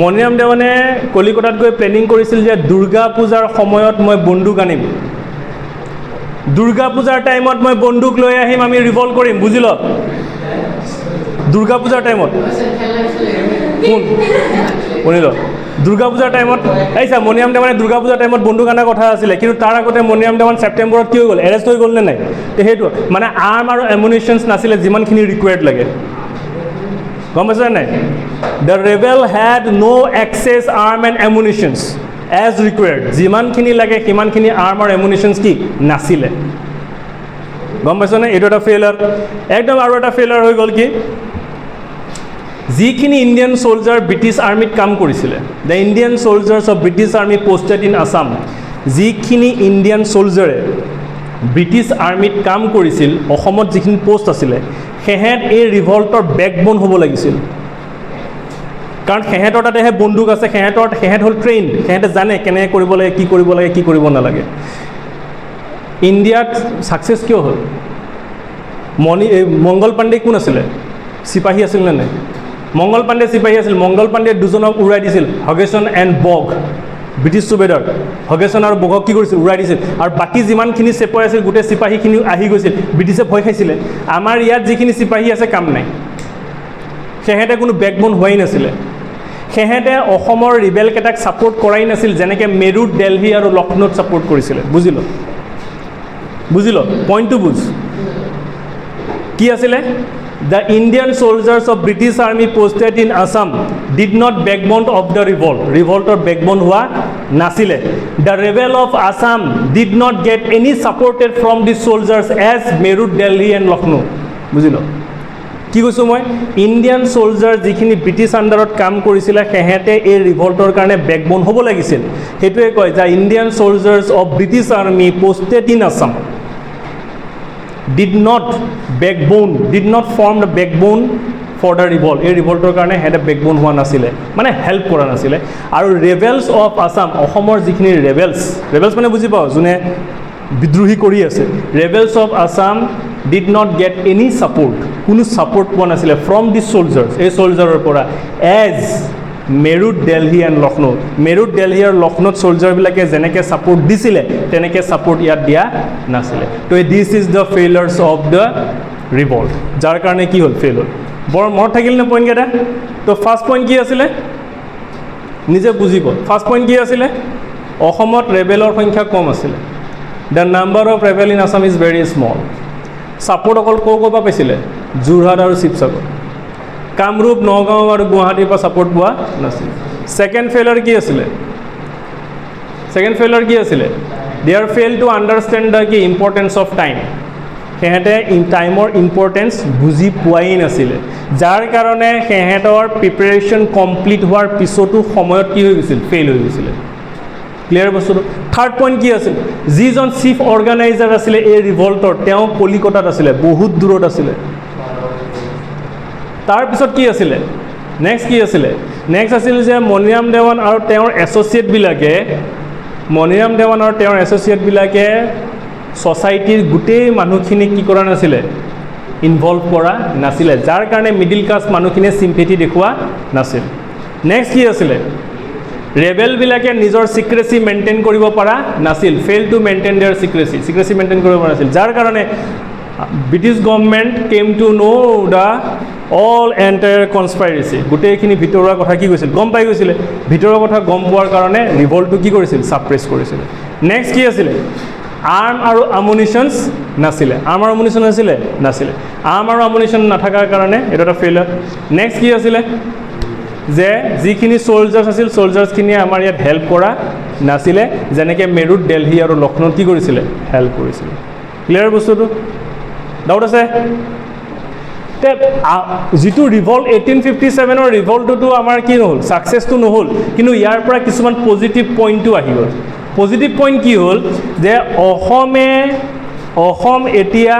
মণিৰাম দেৱানে কলিকতাত গৈ প্লেনিং কৰিছিল যে দুৰ্গা পূজাৰ সময়ত মই বন্দুক আনিম, দুৰ্গা পূজাৰ টাইমত মই বন্দুক লৈ আহিম, আমি ৰিভল্ট কৰিম। বুজি ল, দুৰ্গা পূজাৰ টাইমত শুনি ল, দুৰ্গা পূজাৰ টাইমত চা মণিৰাম দেৱানে দুৰ্গা পূজাৰ টাইমত বন্দুক অনাৰ কথা আছিলে, কিন্তু তাৰ আগতে মণিৰাম দেৱান ছেপ্টেম্বৰত কি হৈ গ'ল? এৰেষ্ট হৈ গ'ল নে নাই? তো সেইটো মানে আৰ্ম আৰু এমুনিশ্যনছ নাছিলে যিমানখিনি ৰিকুৱাৰ্ড লাগে। গম পাইছে নাই? The rebel had no' access arm and ammunitions as required. যিমানখিনি লাগে সিমানখিনি আৰ্ম আৰু এমুনিশ্যনছ কি নাছিলে। গম পাইছনে? এইটো এটা ফেইলাৰ একদম। আৰু এটা ফেইলাৰ হৈ গ'ল কি, যিখিনি ইণ্ডিয়ান চলজাৰ ব্ৰিটিছ আৰ্মিত কাম কৰিছিলে, the Indian soldiers of British army posted in Assam, যিখিনি ইণ্ডিয়ান চলজাৰে ব্ৰিটিছ আৰ্মিত কাম কৰিছিল, অসমত যিখিনি পোষ্ট আছিলে, সেহেঁত এই ৰিভল্টৰ বেকবোন হ'ব লাগিছিল। কাৰণ সেহেঁতৰ তাতেহে বন্দুক আছে, সেহেঁত হ'ল ট্ৰেইন, সেহেঁতে জানে কেনেকৈ কৰিব লাগে, কি কৰিব লাগে, কি কৰিব নালাগে। ইণ্ডিয়াত ছাকচেছ কিয় হ'ল? মংগল পাণ্ডে কোন আছিলে? চিপাহী আছিল নে নাই? মংগল পাণ্ডে চিপাহী আছিল। মংগল পাণ্ডে দুজনক উৰাই দিছিল, হগেছন এণ্ড বগ। ব্ৰিটিছ সুবেদাৰ হগেছন আৰু বগক কি কৰিছিল? উৰাই দিছিল। আৰু বাকী যিমানখিনি চিপাহী আছিল গোটেই চিপাহীখিনি আহি গৈছিল, ব্ৰিটিছে ভয় খাইছিলে। আমাৰ ইয়াত যিখিনি চিপাহী আছে কাম নাই, সেহেঁতে কোনো বেকবোন হোৱাই নাছিলে। সেহেঁতে অসমৰ ৰিবেলকেইটাক ছাপোৰ্ট কৰাই নাছিল, যেনেকৈ মেৰুত, দেলহি আৰু লক্ষ্ণৌত ছাপোৰ্ট কৰিছিলে। বুজি ল, পইণ্টটো বুজ। কি আছিলে? The Indian soldiers of British Army posted in Assam did not backbone of the revolt. Revolter backbone hua nasile. The rebel of Assam did not get any supported from the soldiers as Meerut, Delhi and Lucknow. Bujilo. কি কৈছোঁ মই? Indian চলজাৰ যিখিনি British আণ্ডাৰত কাম কৰিছিলে সেহেঁতে এই ৰিভল্টৰ কাৰণে বেকবোন হ'ব লাগিছিল। সেইটোৱে কয় যে Indian soldiers of British army posted in Assam did not form the backbone for the revolt. এই ৰিভল্টৰ কাৰণে সিহঁতে বেকবোন হোৱা নাছিলে, মানে হেল্প কৰা নাছিলে। আৰু ৰেবেলছ অফ আছাম, অসমৰ যিখিনি ৰেবেলছ মানে বুজি পাওঁ, যোনে বিদ্ৰোহী কৰি আছে, rebels of Assam did not get any support, কোনো ছাপোৰ্ট পোৱা নাছিলে ফ্ৰম দি চলজাৰ্ছ, এই চলজাৰৰ পৰা, এজ মেৰুত, দেলহি এণ্ড লক্ষ্ণৌ। মেৰুত, দেলহি আৰু লক্ষ্ণৌত চলজাৰবিলাকে যেনেকৈ ছাপোৰ্ট দিছিলে তেনেকৈ ছাপোৰ্ট ইয়াত দিয়া নাছিলে। তো this is the failures of the revolt, যাৰ কাৰণে কি হ'ল? ফেইল হ'ল। বৰ মনত থাকিল নে পইণ্টকেইটা? তো ফাৰ্ষ্ট পইণ্ট কি আছিলে? নিজে বুজিব। ফাৰ্ষ্ট পইণ্ট কি আছিলে? অসমত ৰেবেলৰ সংখ্যা কম আছিলে the number of rebel in Assam is very small support অকল ক'ৰ পৰা পাইছিলে যোৰহাট আৰু শিৱসাগৰ কামৰূপ নগাঁও আৰু গুৱাহাটীৰ পৰা ছাপোৰ্ট পোৱা নাছিল ছেকেণ্ড ফেইলাৰ কি আছিলে they are fail to understand the কি ইম্পৰ্টেঞ্চ অফ টাইম সিহঁতে টাইমৰ ইম্পৰ্টেঞ্চ বুজি পোৱাই নাছিলে যাৰ কাৰণে সিহঁতৰ প্ৰিপেৰেশ্যন কমপ্লিট হোৱাৰ পিছতো সময়ত কি হৈ গৈছিল ফেইল হৈ গৈছিলে ক্লিয়াৰ বস্তুটো থাৰ্ড পইণ্ট কি আছিল যিজন চিফ অৰ্গেনাইজাৰ আছিলে এই ৰিভল্টৰ তেওঁ কলিকতাত আছিলে বহুত দূৰত আছিলে তাৰপিছত কি আছিলে নেক্সট আছিল যে মণিৰাম দেৱান আৰু তেওঁৰ এছ'চিয়েটবিলাকে ছ'চাইটিৰ গোটেই মানুহখিনিক কি কৰা নাছিলে ইনভলভ কৰা নাছিলে যাৰ কাৰণে মিডিল ক্লাছ মানুহখিনিয়ে চিম্পেথি দেখুওৱা নাছিল নেক্সট কি আছিলে ৰেবেলবিলাকে নিজৰ চিক্ৰেচি মেইনটেইন কৰিব পৰা নাছিল fail to maintain their secrecy maintain কৰিব পৰা নাছিল যাৰ কাৰণে British government came to know' the all entire conspiracy গোটেইখিনি ভিতৰুৱা কথা কি কৈছিল গম পাই গৈছিলে ভিতৰুৱা কথা গম পোৱাৰ কাৰণে ৰিভল্টটো কি কৰিছিল ছাপ্ৰেছ কৰিছিলে নেক্সট কি আছিলে আৰ্ম আৰু আমুনিশ্যনছ নাছিলে আৰ্ম আৰু আমুনিশ্যন নাথাকাৰ কাৰণে এইটো এটা ফেইলাৰ নেক্সট কি আছিলে যে যিখিনি ছ'লজাৰ্ছ আছিল ছ'লজাৰ্ছখিনিয়ে আমাৰ ইয়াত হেল্প কৰা নাছিলে যেনেকৈ মেৰুত দেলহি আৰু লক্ষ্ণৌত কি কৰিছিলে হেল্প কৰিছিলে ক্লিয়াৰ বস্তুটো ডাউট আছে যিটো ৰিভল্ট 1857ৰ ৰিভল্টটোতো আমাৰ কি নহ'ল ছাকচেছটো নহ'ল কিন্তু ইয়াৰ পৰা কিছুমান পজিটিভ পইণ্টটো আহি গ'ল পজিটিভ পইণ্ট কি হ'ল যে অসম এতিয়া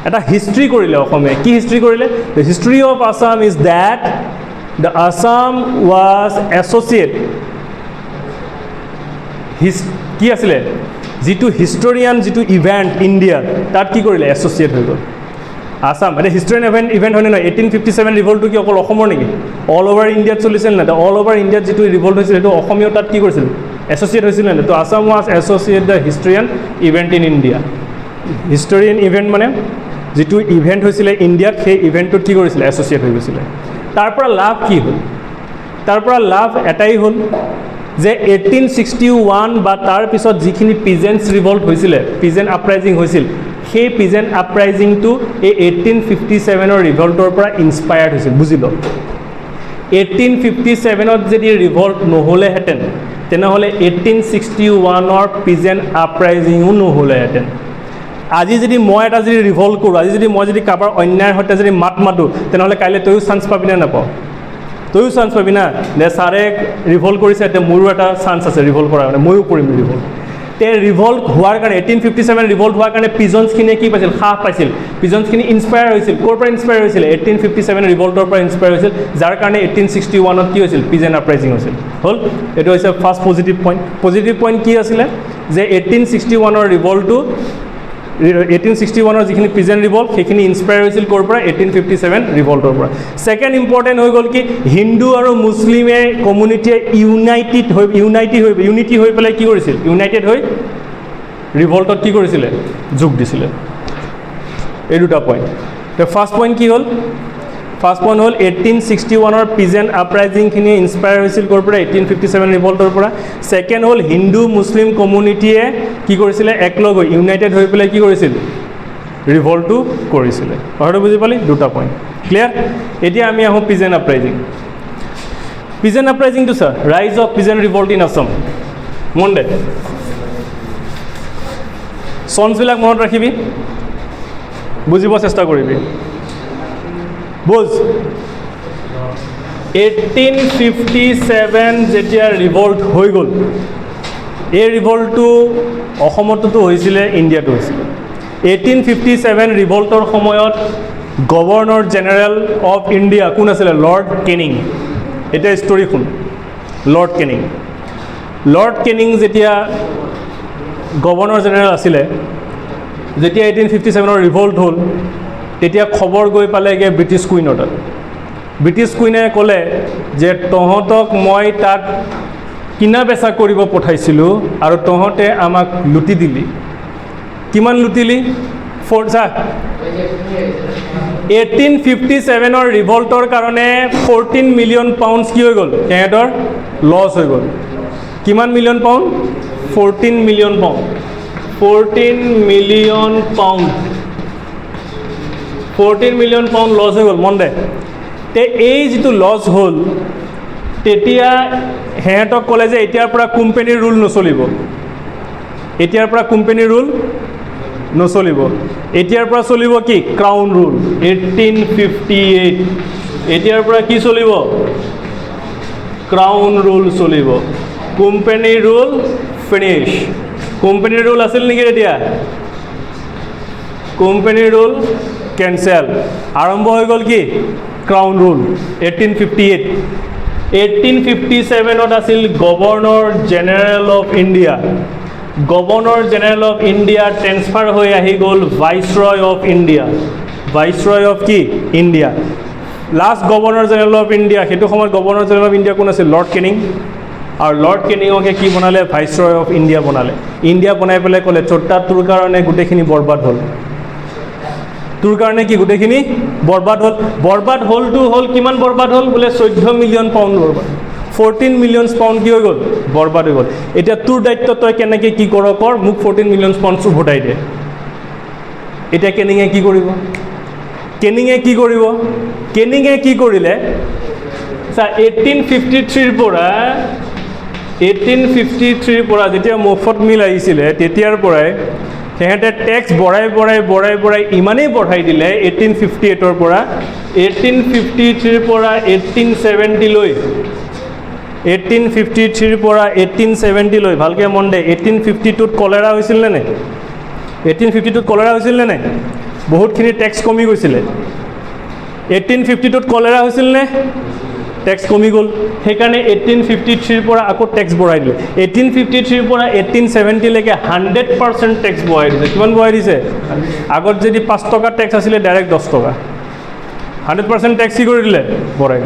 এটা হিষ্ট্ৰী কৰিলে অসমে কি হিষ্ট্ৰী কৰিলে the history of Assam is that the Assam was associate কি আছিলে যিটো হিষ্টৰিয়ান যিটো ইভেণ্ট ইণ্ডিয়াত তাত কি কৰিলে এছ'চিয়েট হৈ গ'ল আছাম এটা হিষ্টৰিয়ান ইভেণ্ট হয়নে নহয় 1857 ৰিভল্টটো কি অকল অসমৰ নেকি অল অভাৰ ইণ্ডিয়াত চলিছিল নাই অল অভাৰ ইণ্ডিয়াত যিটো ৰিভল্ট হৈছিল সেইটো অসমীয়া তাত কি কৰিছিল এছ'চিয়েট হৈছিল নাই তো Assam was associate the historian event in India historian event মানে যিটো ইভেণ্ট হৈছিলে ইণ্ডিয়াত সেই ইভেণ্টটোত কি কৰিছিলে এছ'চিয়েট হৈ গৈছিলে তাৰ পৰা লাভ কি হ'ল তাৰ পৰা লাভ এটাই হ'ল যে 1861 বা তাৰ পিছত যিখিনি পিজেণ্টছ ৰিভল্ট হৈছিলে পিজেণ্ট আপৰাইজিং হৈছিল সেই পিজেণ্ট আপৰাইজিংটো এই 1857ৰ ৰিভল্টৰ পৰা ইনস্পায়াৰ্ড হৈছিল বুজি লওক 1857ত যদি ৰিভল্ট নহ'লেহেঁতেন তেনেহ'লে 1861ৰ পিজেণ্ট আপৰাইজিঙো নহ'লেহেঁতেন আজি যদি মই এটা যদি ৰিভল্ট কৰোঁ আজি যদি মই যদি কাৰোবাৰ অন্যায়ৰ সৈতে যদি মাত মাতোঁ তেনেহ'লে কাইলৈ তয়ো চান্স পাবি নে নাপাওঁ তয়ো চান্স পাবি না যে ছাৰে ৰিভল্ট কৰিছে এতিয়া মোৰো এটা চান্স আছে ৰিভল্ট কৰাৰ কাৰণে ময়ো কৰিম ৰিভল্ট তে ৰিভল্ট হোৱাৰ কাৰণে 1857 ৰিভল্ট হোৱাৰ কাৰণে পিজনছখিনিয়ে কি পাইছিল সাহ পাইছিল পিজনছখিনি ইনস্পায়াৰ হৈছিল ক'ৰ পৰা ইনস্পায়াৰ হৈছিল 1857 ৰিভল্টৰ পৰা ইনস্পায়াৰ হৈছিল যাৰ কাৰণে 1861ত কি হৈছিল পিজেণ্ট আপৰাইজিং হৈছিল হ'ল এইটো হৈছে ফাৰ্ষ্ট পজিটিভ পইণ্ট কি আছিলে যে 1861ৰ ৰিভল্টটো 1861ৰ যিখিনি পিজেণ্ট ৰিভল্ট সেইখিনি ইনস্পায়াৰ হৈছিল ক'ৰ পৰা 1857 ৰিভল্টৰ পৰা ছেকেণ্ড ইম্পৰ্টেণ্ট হৈ গ'ল কি হিন্দু আৰু মুছলিমে কমিউনিটিয়ে ইউনিটি হৈ পেলাই কি কৰিছিল ইউনাইটেড হৈ ৰিভল্টত কি কৰিছিলে যোগ দিছিলে এই দুটা পইণ্ট তো ফাৰ্ষ্ট পইণ্ট কি হ'ল ফাৰ্ষ্ট পইণ্ট হ'ল 1861ৰ পিজেণ্ট আপৰাইজিংখিনি ইনস্পায়াৰ হৈছিল ক'ৰ পৰা 1857 ৰিভল্টৰ পৰা ছেকেণ্ড হ'ল হিন্দু মুছলিম কমিউনিটিয়ে কি কৰিছিলে একলগ হৈ ইউনাইটেড হৈ পেলাই কি কৰিছিল ৰিভল্টটো কৰিছিলে কথাটো বুজি পালি দুটা পইণ্ট ক্লিয়াৰ এতিয়া আমি আহোঁ পিজেণ্ট আপৰাইজিংটো ছাৰ ৰাইজ অফ পিজেণ্ট ৰিভল্ট ইন আছাম মন দে চনছবিলাক মনত ৰাখিবি বুজিব চেষ্টা কৰিবি বুজ 1857 যেতিয়া ৰিভল্ট হৈ গ'ল এই ৰিভল্টটো অসমতো হৈছিলে ইণ্ডিয়াতো হৈছিলে 1857 ৰিভল্টৰ সময়ত গভৰ্ণৰ জেনেৰেল অফ ইণ্ডিয়া কোন আছিলে লৰ্ড কেনিং এতিয়া ষ্টৰি শুন লৰ্ড কেনিং যেতিয়া গভৰ্ণৰ জেনেৰেল আছিলে যেতিয়া 1857ৰ ৰিভল্ট হ'ল তেতিয়া খবৰ গৈ পালেগৈ ব্ৰিটিছ কুইনৰ তাত ব্ৰিটিছ কুইনে ক'লে যে তহঁতক মই তাত কিনা বেচা কৰিব পঠাইছিলোঁ আৰু তহঁতে আমাক লুটি দিলি কিমান লুটিলি 1857ৰ ৰিভল্টৰ কাৰণে 14 মিলিয়ন পাউণ্ডছ কি হৈ গ'ল সিহঁতৰ লছ হৈ গ'ল কিমান million pound 14 million pound 14 million pound 14 million pound loss হৈ গ'ল মন দে তে এই যিটো লছ হ'ল তেতিয়া সিহঁতক ক'লে যে এতিয়াৰ পৰা কোম্পানীৰ ৰুল নচলিব এতিয়াৰ পৰা কোম্পানীৰ ৰুল নচলিব এতিয়াৰ পৰা চলিব কি ক্ৰাউন ৰুল 1858 এতিয়াৰ পৰা কি চলিব ক্ৰাউন ৰুল চলিব কোম্পানীৰ ৰুল ফিনিছ কোম্পানীৰ ৰুল আছিল নেকি এতিয়া কোম্পানীৰ ৰুল কেনচেল আৰম্ভ হৈ গ'ল কি ক্ৰাউন ৰুল 1858 1857ত আছিল governor general of India governor general of India transfer হৈ আহি গ'ল viceroy of India viceroy of কি India last governor general of India সেইটো সময়ত গভৰ্ণৰ জেনেৰেল অফ ইণ্ডিয়া কোন আছিল লৰ্ড কেনিং আৰু লৰ্ড কেনিঙকে কি বনালে ভাইচৰয় অফ ইণ্ডিয়া বনালে ইণ্ডিয়া বনাই পেলাই ক'লে ছোটা তোৰ কাৰণে গোটেইখিনি বৰবাদ হ'ল তোৰ কাৰণে কি গোটেইখিনি বৰবাদ হ'লটো হ'ল কিমান বৰবাদ হ'ল বোলে 14 মিলিয়ন পাউণ্ড বৰবাদ 14 মিলিয়ন পাউণ্ড কি হৈ গ'ল বৰবাদ হৈ গ'ল এতিয়া তোৰ দায়িত্ব তই কেনেকৈ কি কৰ মোক 14 মিলিয়ন পাউণ্ড উভতাই দে এতিয়া কেনিঙে কি কৰিব কেনিঙে কি কৰিলে চা 1853ৰ পৰা যেতিয়া মফত মিল আহিছিলে তেতিয়াৰ পৰাই সিহঁতে টেক্স বঢ়াই ইমানেই বঢ়াই দিলে 1858ৰ পৰা 1853ৰ পৰা 1870 লৈ 1853ৰ পৰা 1870 লৈ ভালকৈ মন দে 1852ত কলেৰা হৈছিল নে নাই 1852ত কলেৰা হৈছিল নে নাই বহুতখিনি টেক্স কমি গৈছিলে 1852ত কলেৰা হৈছিল নে টেক্স কমি গ'ল সেইকাৰণে 1853ৰ পৰা আকৌ টেক্স বঢ়াই দিলে 1853ৰ পৰা 1870 লৈকে 100% টেক্স বঢ়াই দিছে কিমান বঢ়াই দিছে আগত যদি 5 টকা টেক্স আছিলে ডাইৰেক্ট 10 টকা 100% টেক্স কি কৰি দিলে বঢ়াই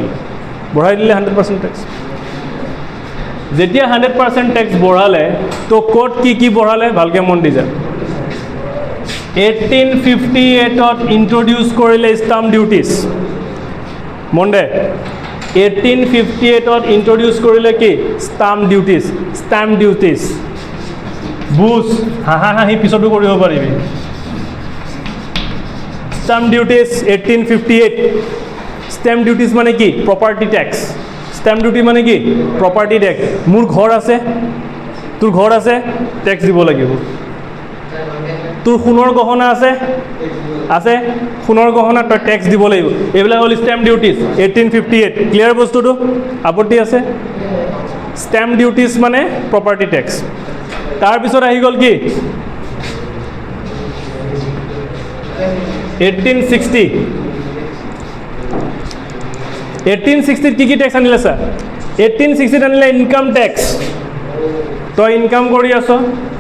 দিলে 100% টেক্স যেতিয়া 100% টেক্স বঢ়ালে তো ক'ত কি বঢ়ালে ভালকৈ মন দি যা 1858ত ইন্ট্ৰডিউচ কৰিলে ষ্টাম্প ডিউটিছ মন দে 1858ত ইন্ট্ৰডিউচ কৰিলে কি ষ্টাম্প ডিউটিছ বুজ হাঁহি পিছতো কৰিব পাৰিবি ষ্টাম্প ডিউটিছ 1858 ষ্টাম্প ডিউটিছ মানে কি প্ৰপাৰ্টি টেক্স ষ্টাম্প ডিউটি মানে কি প্ৰপাৰ্টি টেক্স মোৰ ঘৰ আছে তোৰ ঘৰ আছে টেক্স দিব লাগিব তোৰ সোণৰ গহনা আছে সোণৰ গহনা তই টেক্স দিব লাগিব এইবিলাক হ'ল ষ্টেম্প ডিউটিছ 1858 ক্লিয়াৰ বস্তুটো আপত্তি আছে ষ্টেম্প ডিউটিছ মানে প্ৰপাৰ্টি টেক্স তাৰপিছত আহি গ'ল কি 1860ত কি টেক্স আনিলে ছাৰ 1860ত আনিলে ইনকাম টেক্স তই ইনকাম কৰি আছ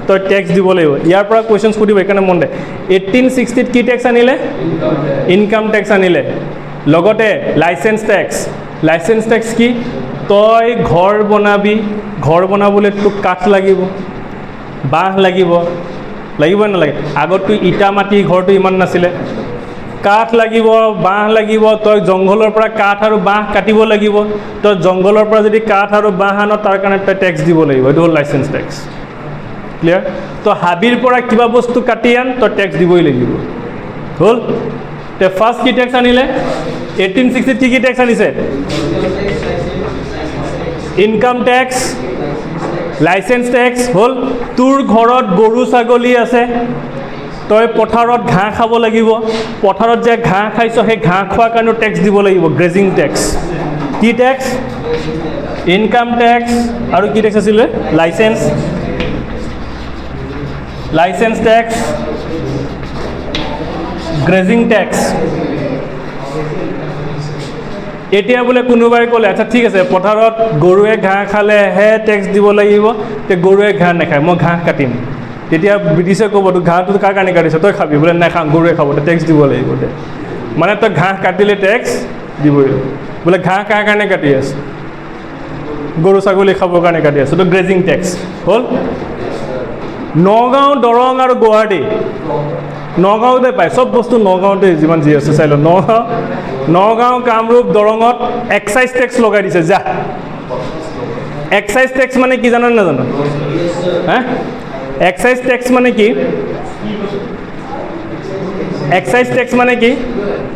তই টেক্স দিব লাগিব ইয়াৰ পৰা কুৱেশ্যন সুধিব সেইকাৰণে মন দে 1860ত কি টেক্স আনিলে ইনকাম টেক্স আনিলে লগতে লাইচেঞ্চ টেক্স কি তই ঘৰ বনাবলৈ তোক কাঠ লাগিব বাঁহ লাগিব নালাগে আগততো ইটা মাটি ঘৰটো ইমান নাছিলে কাঠ লাগিব বাঁহ লাগিব তই জংঘলৰ পৰা কাঠ আৰু বাঁহ কাটিব লাগিব তই জংঘলৰ পৰা যদি কাঠ আৰু বাঁহ আন তাৰ কাৰণে তই টেক্স দিব লাগিব এইটো হ'ল লাইচেঞ্চ টেক্স ক্লিয়াৰ তই হাবিৰ পৰা কিবা বস্তু কাটি আন তই টেক্স দিবই লাগিব হ'ল তে ফাৰ্ষ্ট কি টেক্স আনিলে 1860ত কি টেক্স আনিছে ইনকাম টেক্স লাইচেঞ্চ টেক্স হ'ল তোৰ ঘৰত গৰু ছাগলী আছে তই পথাৰত ঘাঁহ খাব লাগিব পথাৰত যে ঘাঁহ খাইছ সেই ঘাঁহ খোৱাৰ কাৰণেও টেক্স দিব লাগিব গ্ৰেজিং টেক্স কি টেক্স ইনকাম টেক্স আৰু কি টেক্স আছিলে লাইচেঞ্চ টেক্স গ্ৰেজিং টেক্স এতিয়া বোলে কোনোবাই ক'লে আচ্ছা ঠিক আছে পথাৰত গৰুৱে ঘাঁহ খালেহে টেক্স দিব লাগিব তে গৰুৱে ঘাঁহ নাখায় মই ঘাঁহ কাটিম তেতিয়া ব্ৰিটিছে ক'ব তোৰ ঘাঁহটো কাৰ কাৰণে কাটিছ তই খাবি বোলে নাখাওঁ গৰুৱে খাব টেক্স দিব লাগিব দে মানে তই ঘাঁহ কাটিলে টেক্স দিবই বোলে ঘাঁহ কাৰ কাৰণে কাটি আছে গৰু ছাগলী খাবৰ কাৰণে কাটি আছে তো গ্ৰেজিং টেক্স হ'ল নগাঁও দৰং আৰু গুৱাহাটী নগাঁৱতে পায় চব বস্তু নগাঁৱতে যিমান যি আছে চাই ল নগাঁও কামৰূপ দৰঙত এক্সাইজ টেক্স লগাই দিছে যা এক্সাইজ টেক্স মানে কি জানো নাজানো? হা এক্সাইজ টেক্স মানে কি? এক্সাইজ টেক্স মানে কি?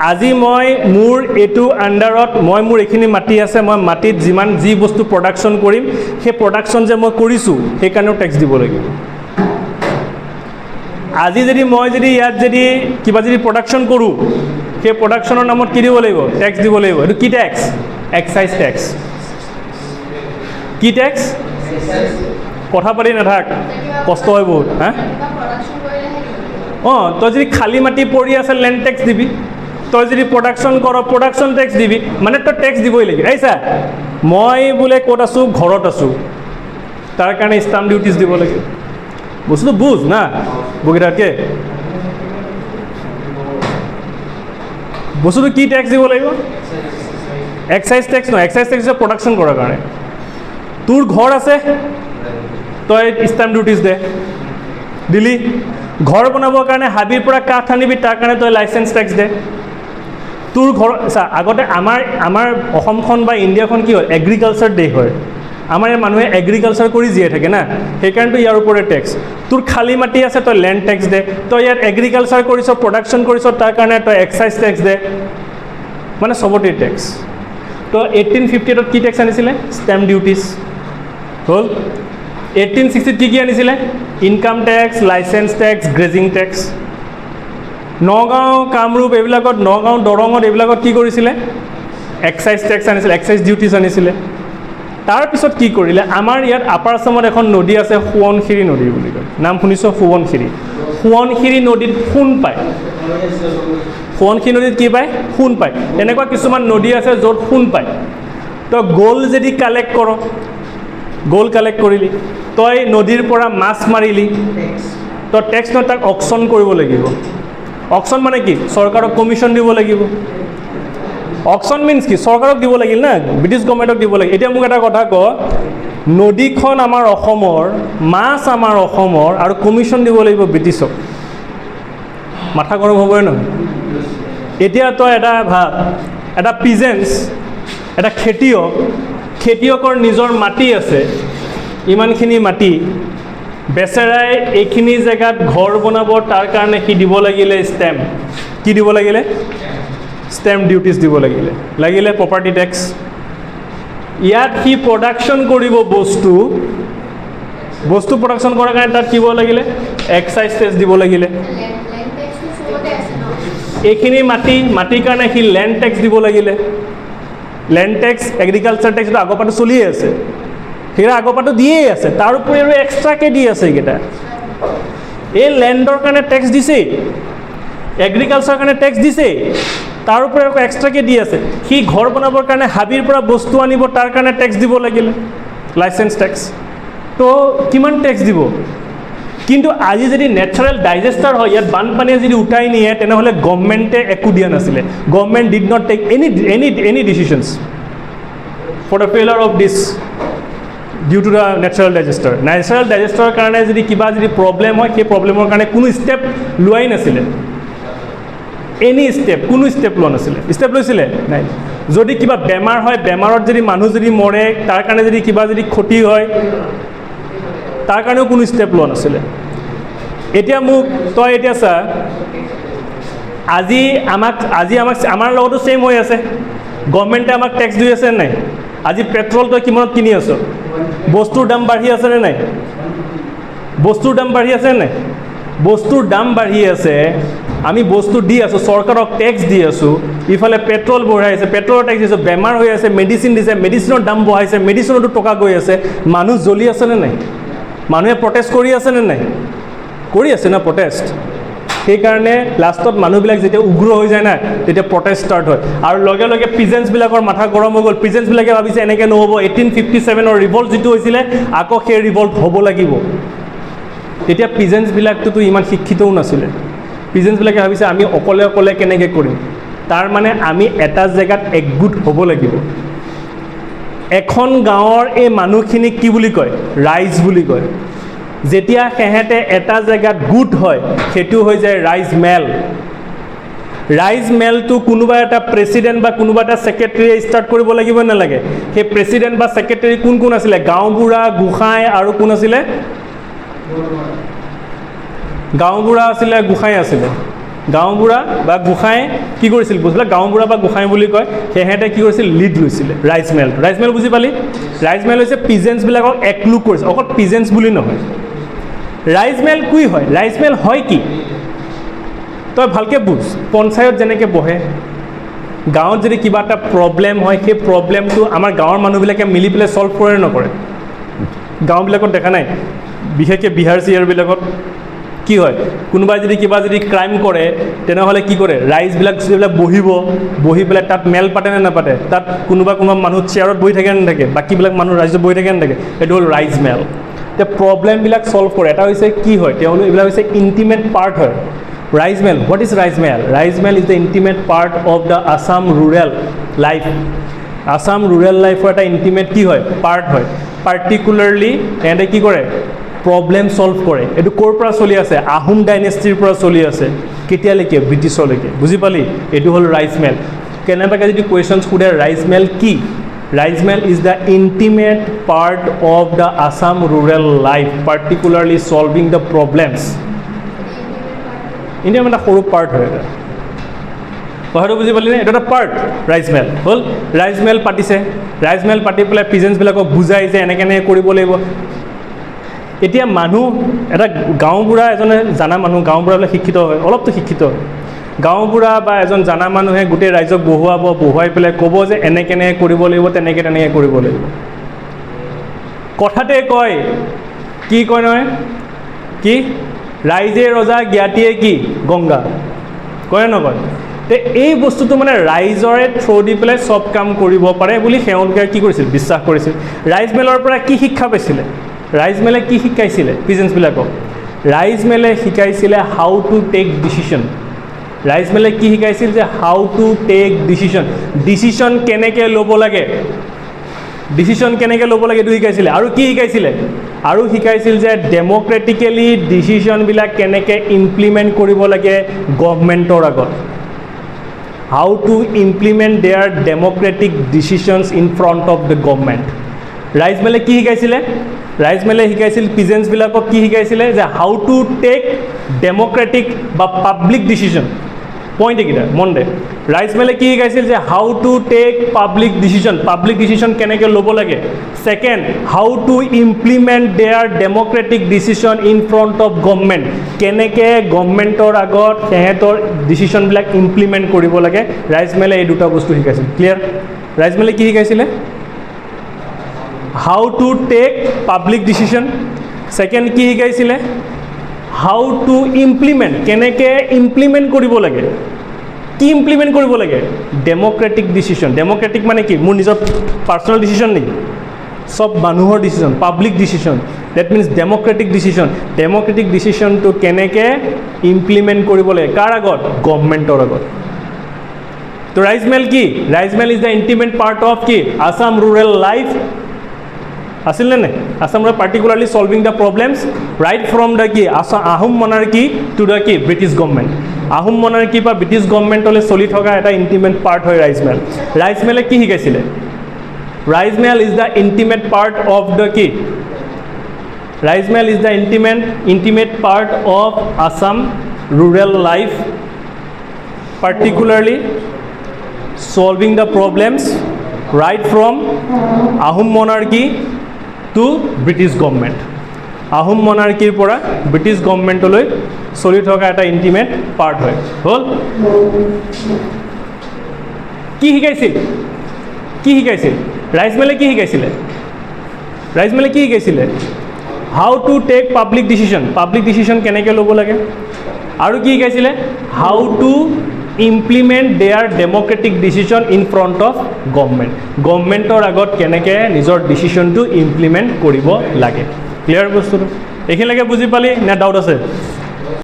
আজি মই মোৰ এইটো আণ্ডাৰত মই মোৰ এইখিনি মাটি আছে, মই মাটিত যিমান যি বস্তু প্ৰডাকশ্যন কৰিম সেই প্ৰডাকশ্যন যে মই কৰিছোঁ সেইকাৰণেও টেক্স দিব লাগিব। আজি যদি মই যদি ইয়াত যদি কিবা যদি প্ৰডাকশ্যন কৰোঁ সেই প্ৰডাকশ্যনৰ নামত কি দিব লাগিব? টেক্স দিব লাগিব। এইটো কি টেক্স? Excise tax. কি টেক্স? কথা পাতি নাথাক, কষ্ট হয় বহুত। হা অঁ, তই যদি খালী মাটি পৰি আছে লেণ্ড টেক্স দিবি, তই যদি প্ৰডাকশ্যন কৰ প্ৰডাকশ্যন টেক্স দিবি, মানে তই টেক্স দিবই লাগিব। এই চা মই বোলে ক'ত আছোঁ? ঘৰত আছোঁ, তাৰ কাৰণে ষ্টাম্প ডিউটিজ দিব লাগিব। বস্তুটো বুজ না বগীতাতকৈ। বস্তুটো কি টেক্স দিব লাগিব? এক্সাইজ টেক্স নহয়, এক্সাইজ টেক্স হৈছে প্ৰডাকশ্যন কৰাৰ কাৰণে। তোৰ ঘৰ আছে, তই ষ্টাম্প ডিউটিজ দে, দিলি। ঘৰ বনাবৰ কাৰণে হাবিৰ পৰা কাঠ আনিবি, তাৰ কাৰণে তই লাইচেঞ্চ টেক্স দে। তোৰ ঘৰ চা, আগতে আমাৰ অসমখন বা ইণ্ডিয়াখন কি হয়? এগ্ৰিকালচাৰ দেশ হয়। আমাৰ ইয়াৰ মানুহে এগ্ৰিকালচাৰ কৰি জীয়াই থাকে না, সেইকাৰণেতো ইয়াৰ ওপৰত টেক্স। তোৰ খালী মাটি আছে, তই লেণ্ড টেক্স দে। তই ইয়াত এগ্ৰিকালচাৰ কৰিছ, প্ৰডাকশ্যন কৰিছ, তাৰ কাৰণে তই এক্সাইজ টেক্স দে। মানে চবতে টেক্স। তো 1858ত কি টেক্স আনিছিলে? ষ্টেম্প ডিউটিজ হ'ল। 1860ত কি আনিছিলে? Income tax, license tax, grazing tax. Nagaon, Kamrup এইবিলাকত, নগাঁও, দৰঙত এইবিলাকত কি কৰিছিলে? এক্সাইজ টেক্স আনিছিলে, এক্সাইজ ডিউটিজ আনিছিলে। তাৰপিছত কি কৰিলে? আমাৰ ইয়াত আপাৰ আছামত এখন নদী আছে, সোৱণশিৰি নদী বুলি কয়। নাম শুনিছ? সোৱণশিৰি। সোৱণশিৰি নদীত সোণ পায়। সোৱণশিৰি নদীত কি পায়? সোণ পায়। এনেকুৱা কিছুমান নদী আছে য'ত সোণ পায়। তই গ'ল্ড যদি কালেক্ট কৰ, গ'ল্ড কালেক্ট কৰিলি, তই নদীৰ পৰা মাছ মাৰিলি, তই টেক্স নহয়, তাক অকশ্যন কৰিব লাগিব। অকশ্যন মানে কি? চৰকাৰক কমিশ্যন দিব লাগিব। অকশ্যন মিনছ কি? চৰকাৰক দিব লাগিল না, ব্ৰিটিছ গভৰ্ণমেণ্টক দিব লাগিল। এতিয়া মোক এটা কথা ক, নদীখন আমাৰ অসমৰ, মাছ আমাৰ অসমৰ, আৰু কমিশ্যন দিব লাগিব ব্ৰিটিছক। মাথা গৰম হ'বই নহয়? এতিয়া তই এটা ভাব, এটা পিজেন্স, এটা খেতিয়কৰ নিজৰ মাটি আছে, ইমানখিনি মাটি, বেচেৰাই এইখিনি জেগাত ঘৰ বনাব, তাৰ কাৰণে সি দিব লাগিলে ষ্টেম্প। কি দিব লাগিলে? ষ্টেম্প ডিউটিজ দিব লাগিলে প্ৰপাৰ্টি টেক্স। ইয়াত সি প্ৰডাকশ্যন কৰিব বস্তু প্ৰডাকশ্যন কৰাৰ কাৰণে তাত কি দিব লাগিলে? এক্সাইজ টেক্স দিব লাগিলে। এইখিনি মাটিৰ কাৰণে সি লেণ্ড টেক্স দিব লাগিলে। লেণ্ড টেক্স, এগ্ৰিকালচাৰ টেক্সটো আগৰ পৰাটো চলিয়ে আছে, সেইকেইটা আগৰ পৰাটো দিয়েই আছে। তাৰ উপৰি আৰু এক্সট্ৰাকৈ দি আছে এইকেইটা। এই লেণ্ডৰ কাৰণে টেক্স দিছেই, এগ্ৰিকালচাৰৰ কাৰণে টেক্স দিছেই, তাৰ উপৰি আকৌ এক্সট্ৰাকৈ দি আছে। সি ঘৰ বনাবৰ কাৰণে হাবিৰ পৰা বস্তু আনিব, তাৰ কাৰণে টেক্স দিব লাগিলে, লাইচেঞ্চ টেক্স। তো কিমান টেক্স দিব? কিন্তু আজি যদি নেচাৰেল ডাইজেষ্টাৰ হয়, ইয়াত বানপানীয়ে যদি উঠাই নিয়ে, তেনেহ'লে গভৰ্ণমেণ্টে একো দিয়া নাছিলে। Government did not take any decisions for the failure of this due to the natural disaster. Natural ডাইজেষ্টাৰৰ কাৰণে যদি কিবা যদি প্ৰব্লেম হয়, সেই প্ৰব্লেমৰ কাৰণে কোনো ষ্টেপ লোৱাই নাছিলে। কোনো ষ্টেপ লোৱা নাছিলে। ষ্টেপ লৈছিলে? নাই। যদি কিবা বেমাৰ হয়, বেমাৰত যদি মানুহ যদি মৰে, তাৰ কাৰণে যদি কিবা যদি ক্ষতি হয়, তাৰ কাৰণেও কোনো ষ্টেপ লোৱা নাছিলে। এতিয়া মোক তই এতিয়া চা, আজি আমাক আমাৰ লগতো ছেইম হৈ আছে। গভৰ্ণমেণ্টে আমাক টেক্স দি আছে নাই? আজি পেট্ৰল তই কিমানত কিনি আছ? বস্তুৰ দাম বাঢ়ি আছেনে নাই? বস্তুৰ দাম বাঢ়ি আছে নাই? বস্তুৰ দাম বাঢ়ি আছে, আমি বস্তু দি আছোঁ, চৰকাৰক টেক্স দি আছোঁ, ইফালে পেট্ৰল বঢ়াইছে, পেট্ৰলৰ টেক্স দিছে, বেমাৰ হৈ আছে, মেডিচিন দিছে, মেডিচিনৰ দাম বঢ়াইছে, মেডিচিনতো টকা গৈ আছে। মানুহ জ্বলি আছেনে নাই? মানুহে প্ৰটেষ্ট কৰি আছেনে নাই? কৰি আছে না প্ৰটেষ্ট। সেইকাৰণে লাষ্টত মানুহবিলাক যেতিয়া উগ্ৰ হৈ যায় না, তেতিয়া প্ৰটেষ্ট ষ্টাৰ্ট হয়। আৰু লগে লগে পিজেন্টছবিলাকৰ মাথা গৰম হৈ গ'ল। পিজেন্টছবিলাকে ভাবিছে এনেকৈ নহ'ব, 1857ৰ ৰিভল্ট যিটো হৈছিলে, আকৌ সেই ৰিভল্ট হ'ব লাগিব। তেতিয়া পিজেন্টছবিলাকটোতো ইমান শিক্ষিতও নাছিলে। পিজেন্টছবিলাকে ভাবিছে আমি অকলে অকলে কেনেকৈ কৰিম, তাৰ মানে আমি এটা জেগাত একগোট হ'ব লাগিব। এখন গাঁৱৰ এই মানুহখিনিক কি বুলি কয়? ৰাইজ বুলি কয়। যেতিয়া সিহঁতে এটা জেগাত গোট হয়, সেইটো হৈ যায় ৰাইজ মেল। ৰাইজ মেলটো কোনোবা এটা প্ৰেচিডেণ্ট বা কোনোবা এটা ছেক্ৰেটাৰীয়ে ষ্টাৰ্ট কৰিব লাগিব নালাগে সেই প্ৰেচিডেণ্ট বা ছেক্ৰেটাৰী কোন কোন আছিলে গাঁওবুঢ়া গোসাঁই আৰু কোন আছিলে গাঁওবুঢ়া আছিলে গোসাঁই আছিলে গাঁওবুঢ়া বা গোসাঁই কি কৰিছিল বুজিলে গাঁওবুঢ়া বা গোসাঁই বুলি কয় সেহেঁতে কি কৰিছিল লিড লৈছিলে ৰাইজ মেল বুজি পালি ৰাইজ মেল হৈছে পিজেণ্টছবিলাকক একলুক কৰিছে অকল পিজেণ্টছ বুলি নহয় ৰাইজ মেল কি হয় ৰাইজ মেল হয় কি তই ভালকৈ বুজ পঞ্চায়ত যেনেকৈ বহে গাঁৱত যদি কিবা এটা প্ৰব্লেম হয় সেই প্ৰব্লেমটো আমাৰ গাঁৱৰ মানুহবিলাকে মিলি পেলাই ছল্ভ কৰে নকৰে গাঁওবিলাকত দেখা নাই বিশেষকৈ বিহাৰ চিহাৰবিলাকত কি হয় কোনোবাই যদি কিবা যদি ক্ৰাইম কৰে তেনেহ'লে কি কৰে ৰাইজবিলাক যিবিলাক বহি পেলাই তাত মেল পাতে নে নাপাতে তাত কোনোবা মানুহ চেয়াৰত বহি থাকে নে নাথাকে বাকীবিলাক মানুহ ৰাইজত বহি থাকে নে নাথাকে এইটো হ'ল ৰাইজ মেল এতিয়া প্ৰব্লেমবিলাক ছল্ভ কৰে এটা হৈছে কি হয় তেওঁলোক এইবিলাক হৈছে ইণ্টিমেট পাৰ্ট হয় ৰাইজ মেল হোৱাট ইজ ৰাইজ মেল is the intimate part of the Assam rural life Assam rural লাইফৰ এটা ইণ্টিমেট কি হয় পাৰ্ট হয় পাৰ্টিকুলাৰলি এহেঁতে কি কৰে প্ৰব্লেম ছল্ভ কৰে এইটো ক'ৰ পৰা চলি আছে আহোম ডাইনেষ্টিৰ পৰা চলি আছে কেতিয়ালৈকে ব্ৰিটিছলৈকে বুজি পালি এইটো হ'ল ৰাইজ মেল কেনেবাকৈ যদি কুৱেশ্যনছ সোধে ৰাইজ মেল কি ৰাইজ মেল is the intimate part of the Assam rural life particularly solving the problems ইণ্ডিয়াৰ এটা সৰু পাৰ্ট হয় এটা কথাটো বুজি পালি নে এইটো এটা পাৰ্ট ৰাইজ মেল হ'ল ৰাইজ মেল পাতিছে ৰাইজ মেল পাতি পেলাই পিজেণ্টছবিলাকক বুজাই যে এনেকৈ কৰিব লাগিব এতিয়া মানুহ এটা গাঁওবুঢ়া এজনে জানা মানুহ গাঁওবুঢ়াবিলাক শিক্ষিত হয় অলপতো শিক্ষিত হয় গাঁওবুঢ়া বা এজন জানা মানুহে গোটেই ৰাইজক বহুৱাই পেলাই ক'ব যে এনেকৈ কৰিব লাগিব তেনেকৈ কৰিব লাগিব কথাতে কয় কি কয় নহয় কি ৰাইজে ৰজা জ্ঞাতিয়ে কি গংগা কয় নকয় তে এই বস্তুটো মানে ৰাইজৰে থ্ৰু দি পেলাই চব কাম কৰিব পাৰে বুলি তেওঁলোকে কি কৰিছিল বিশ্বাস কৰিছিল ৰাইজ মেলৰ পৰা কি শিক্ষা পাইছিলে ৰাইজ মেলে কি শিকাইছিলে পিজেণ্টছবিলাকক ৰাইজ মেলে শিকাইছিলে হাউ টু টেক ডিচিশ্যন ৰাইজ মেলে কি শিকাইছিল যে হাউ টু টেক ডিচিশ্যন কেনেকৈ ল'ব লাগে এইটো শিকাইছিলে আৰু কি শিকাইছিলে আৰু শিকাইছিল যে ডেম'ক্ৰেটিকেলি ডিচিশ্যনবিলাক কেনেকৈ ইমপ্লিমেণ্ট কৰিব লাগে গভৰ্ণমেণ্টৰ আগত how to implement their democratic decisions in front of the government ৰাইজ মেলে কি শিকাইছিলে ৰাইজ মেলে শিকাইছিল পিজেণ্টছবিলাকক কি শিকাইছিলে যে হাউ টু টেক ডেম'ক্ৰেটিক বা পাব্লিক ডিচিশ্যন পইণ্ট এইকেইটা মন দে ৰাইজ মেলে কি শিকাইছিল যে how to take public decision কেনেকৈ ল'ব লাগে second how to implement their democratic decision in front of government কেনেকৈ গভৰ্ণমেণ্টৰ আগত সিহঁতৰ ডিচিশ্যনবিলাক ইমপ্লিমেণ্ট কৰিব লাগে ৰাইজ মেলে এই দুটা বস্তু শিকাইছিল ক্লিয়াৰ ৰাইজ মেলে কি শিকাইছিলে how to take public decision second কি শিকাইছিলে হাউ টু ইমপ্লিমেণ্ট কেনেকৈ ইমপ্লিমেণ্ট কৰিব লাগে কি ইমপ্লিমেণ্ট কৰিব লাগে ডেম'ক্ৰেটিক ডিচিশ্যন ডেম'ক্ৰেটিক মানে কি মোৰ নিজৰ পাৰ্চনেল ডিচিশ্যন নেকি সব মানুহৰ decision public decision that means democratic ডিচিশ্যনটো কেনেকৈ ইমপ্লিমেণ্ট কৰিব লাগে কাৰ আগত গভৰ্ণমেণ্টৰ আগত তো ৰাইজ মেল কি ৰাইজ মেল is the intimate part of কি আছাম ৰুৰেল লাইফ আছিল নে আছামৰ particularly solving the problems right from the কি আহোম মনাৰ্কি টু দ্য কি ব্ৰিটিছ গভৰ্ণমেণ্ট আহোম মনাৰ্কি বা ব্ৰিটিছ গভৰ্ণমেণ্টলৈ চলি থকা এটা ইণ্টিমেট পাৰ্ট হয় ৰাইজ মেলে কি শিকাইছিলে ৰাইজ মেল is the intimate part of the কি ৰাইজ মেল is the intimate part of Assam rural life particularly solving the problems right from Ahom monarchy to British government Ahom মনাৰ্কিৰ পৰা ব্ৰিটিছ গভৰ্ণমেণ্টলৈ চলি থকা এটা ইণ্টিমেট পাৰ্ট হয় হ'ল কি শিকাইছিল ৰাইজ মেলে কি শিকাইছিলে how to take public decision কেনেকৈ ল'ব লাগে আৰু কি শিকাইছিলে how to implement their democratic decision in front of গভৰ্ণমেণ্টৰ আগত কেনেকৈ নিজৰ ডিচিশ্যনটো ইমপ্লিমেণ্ট কৰিব লাগে ক্লিয়াৰ বস্তুটো এইখিনিলৈকে বুজি পালি নে ডাউট আছে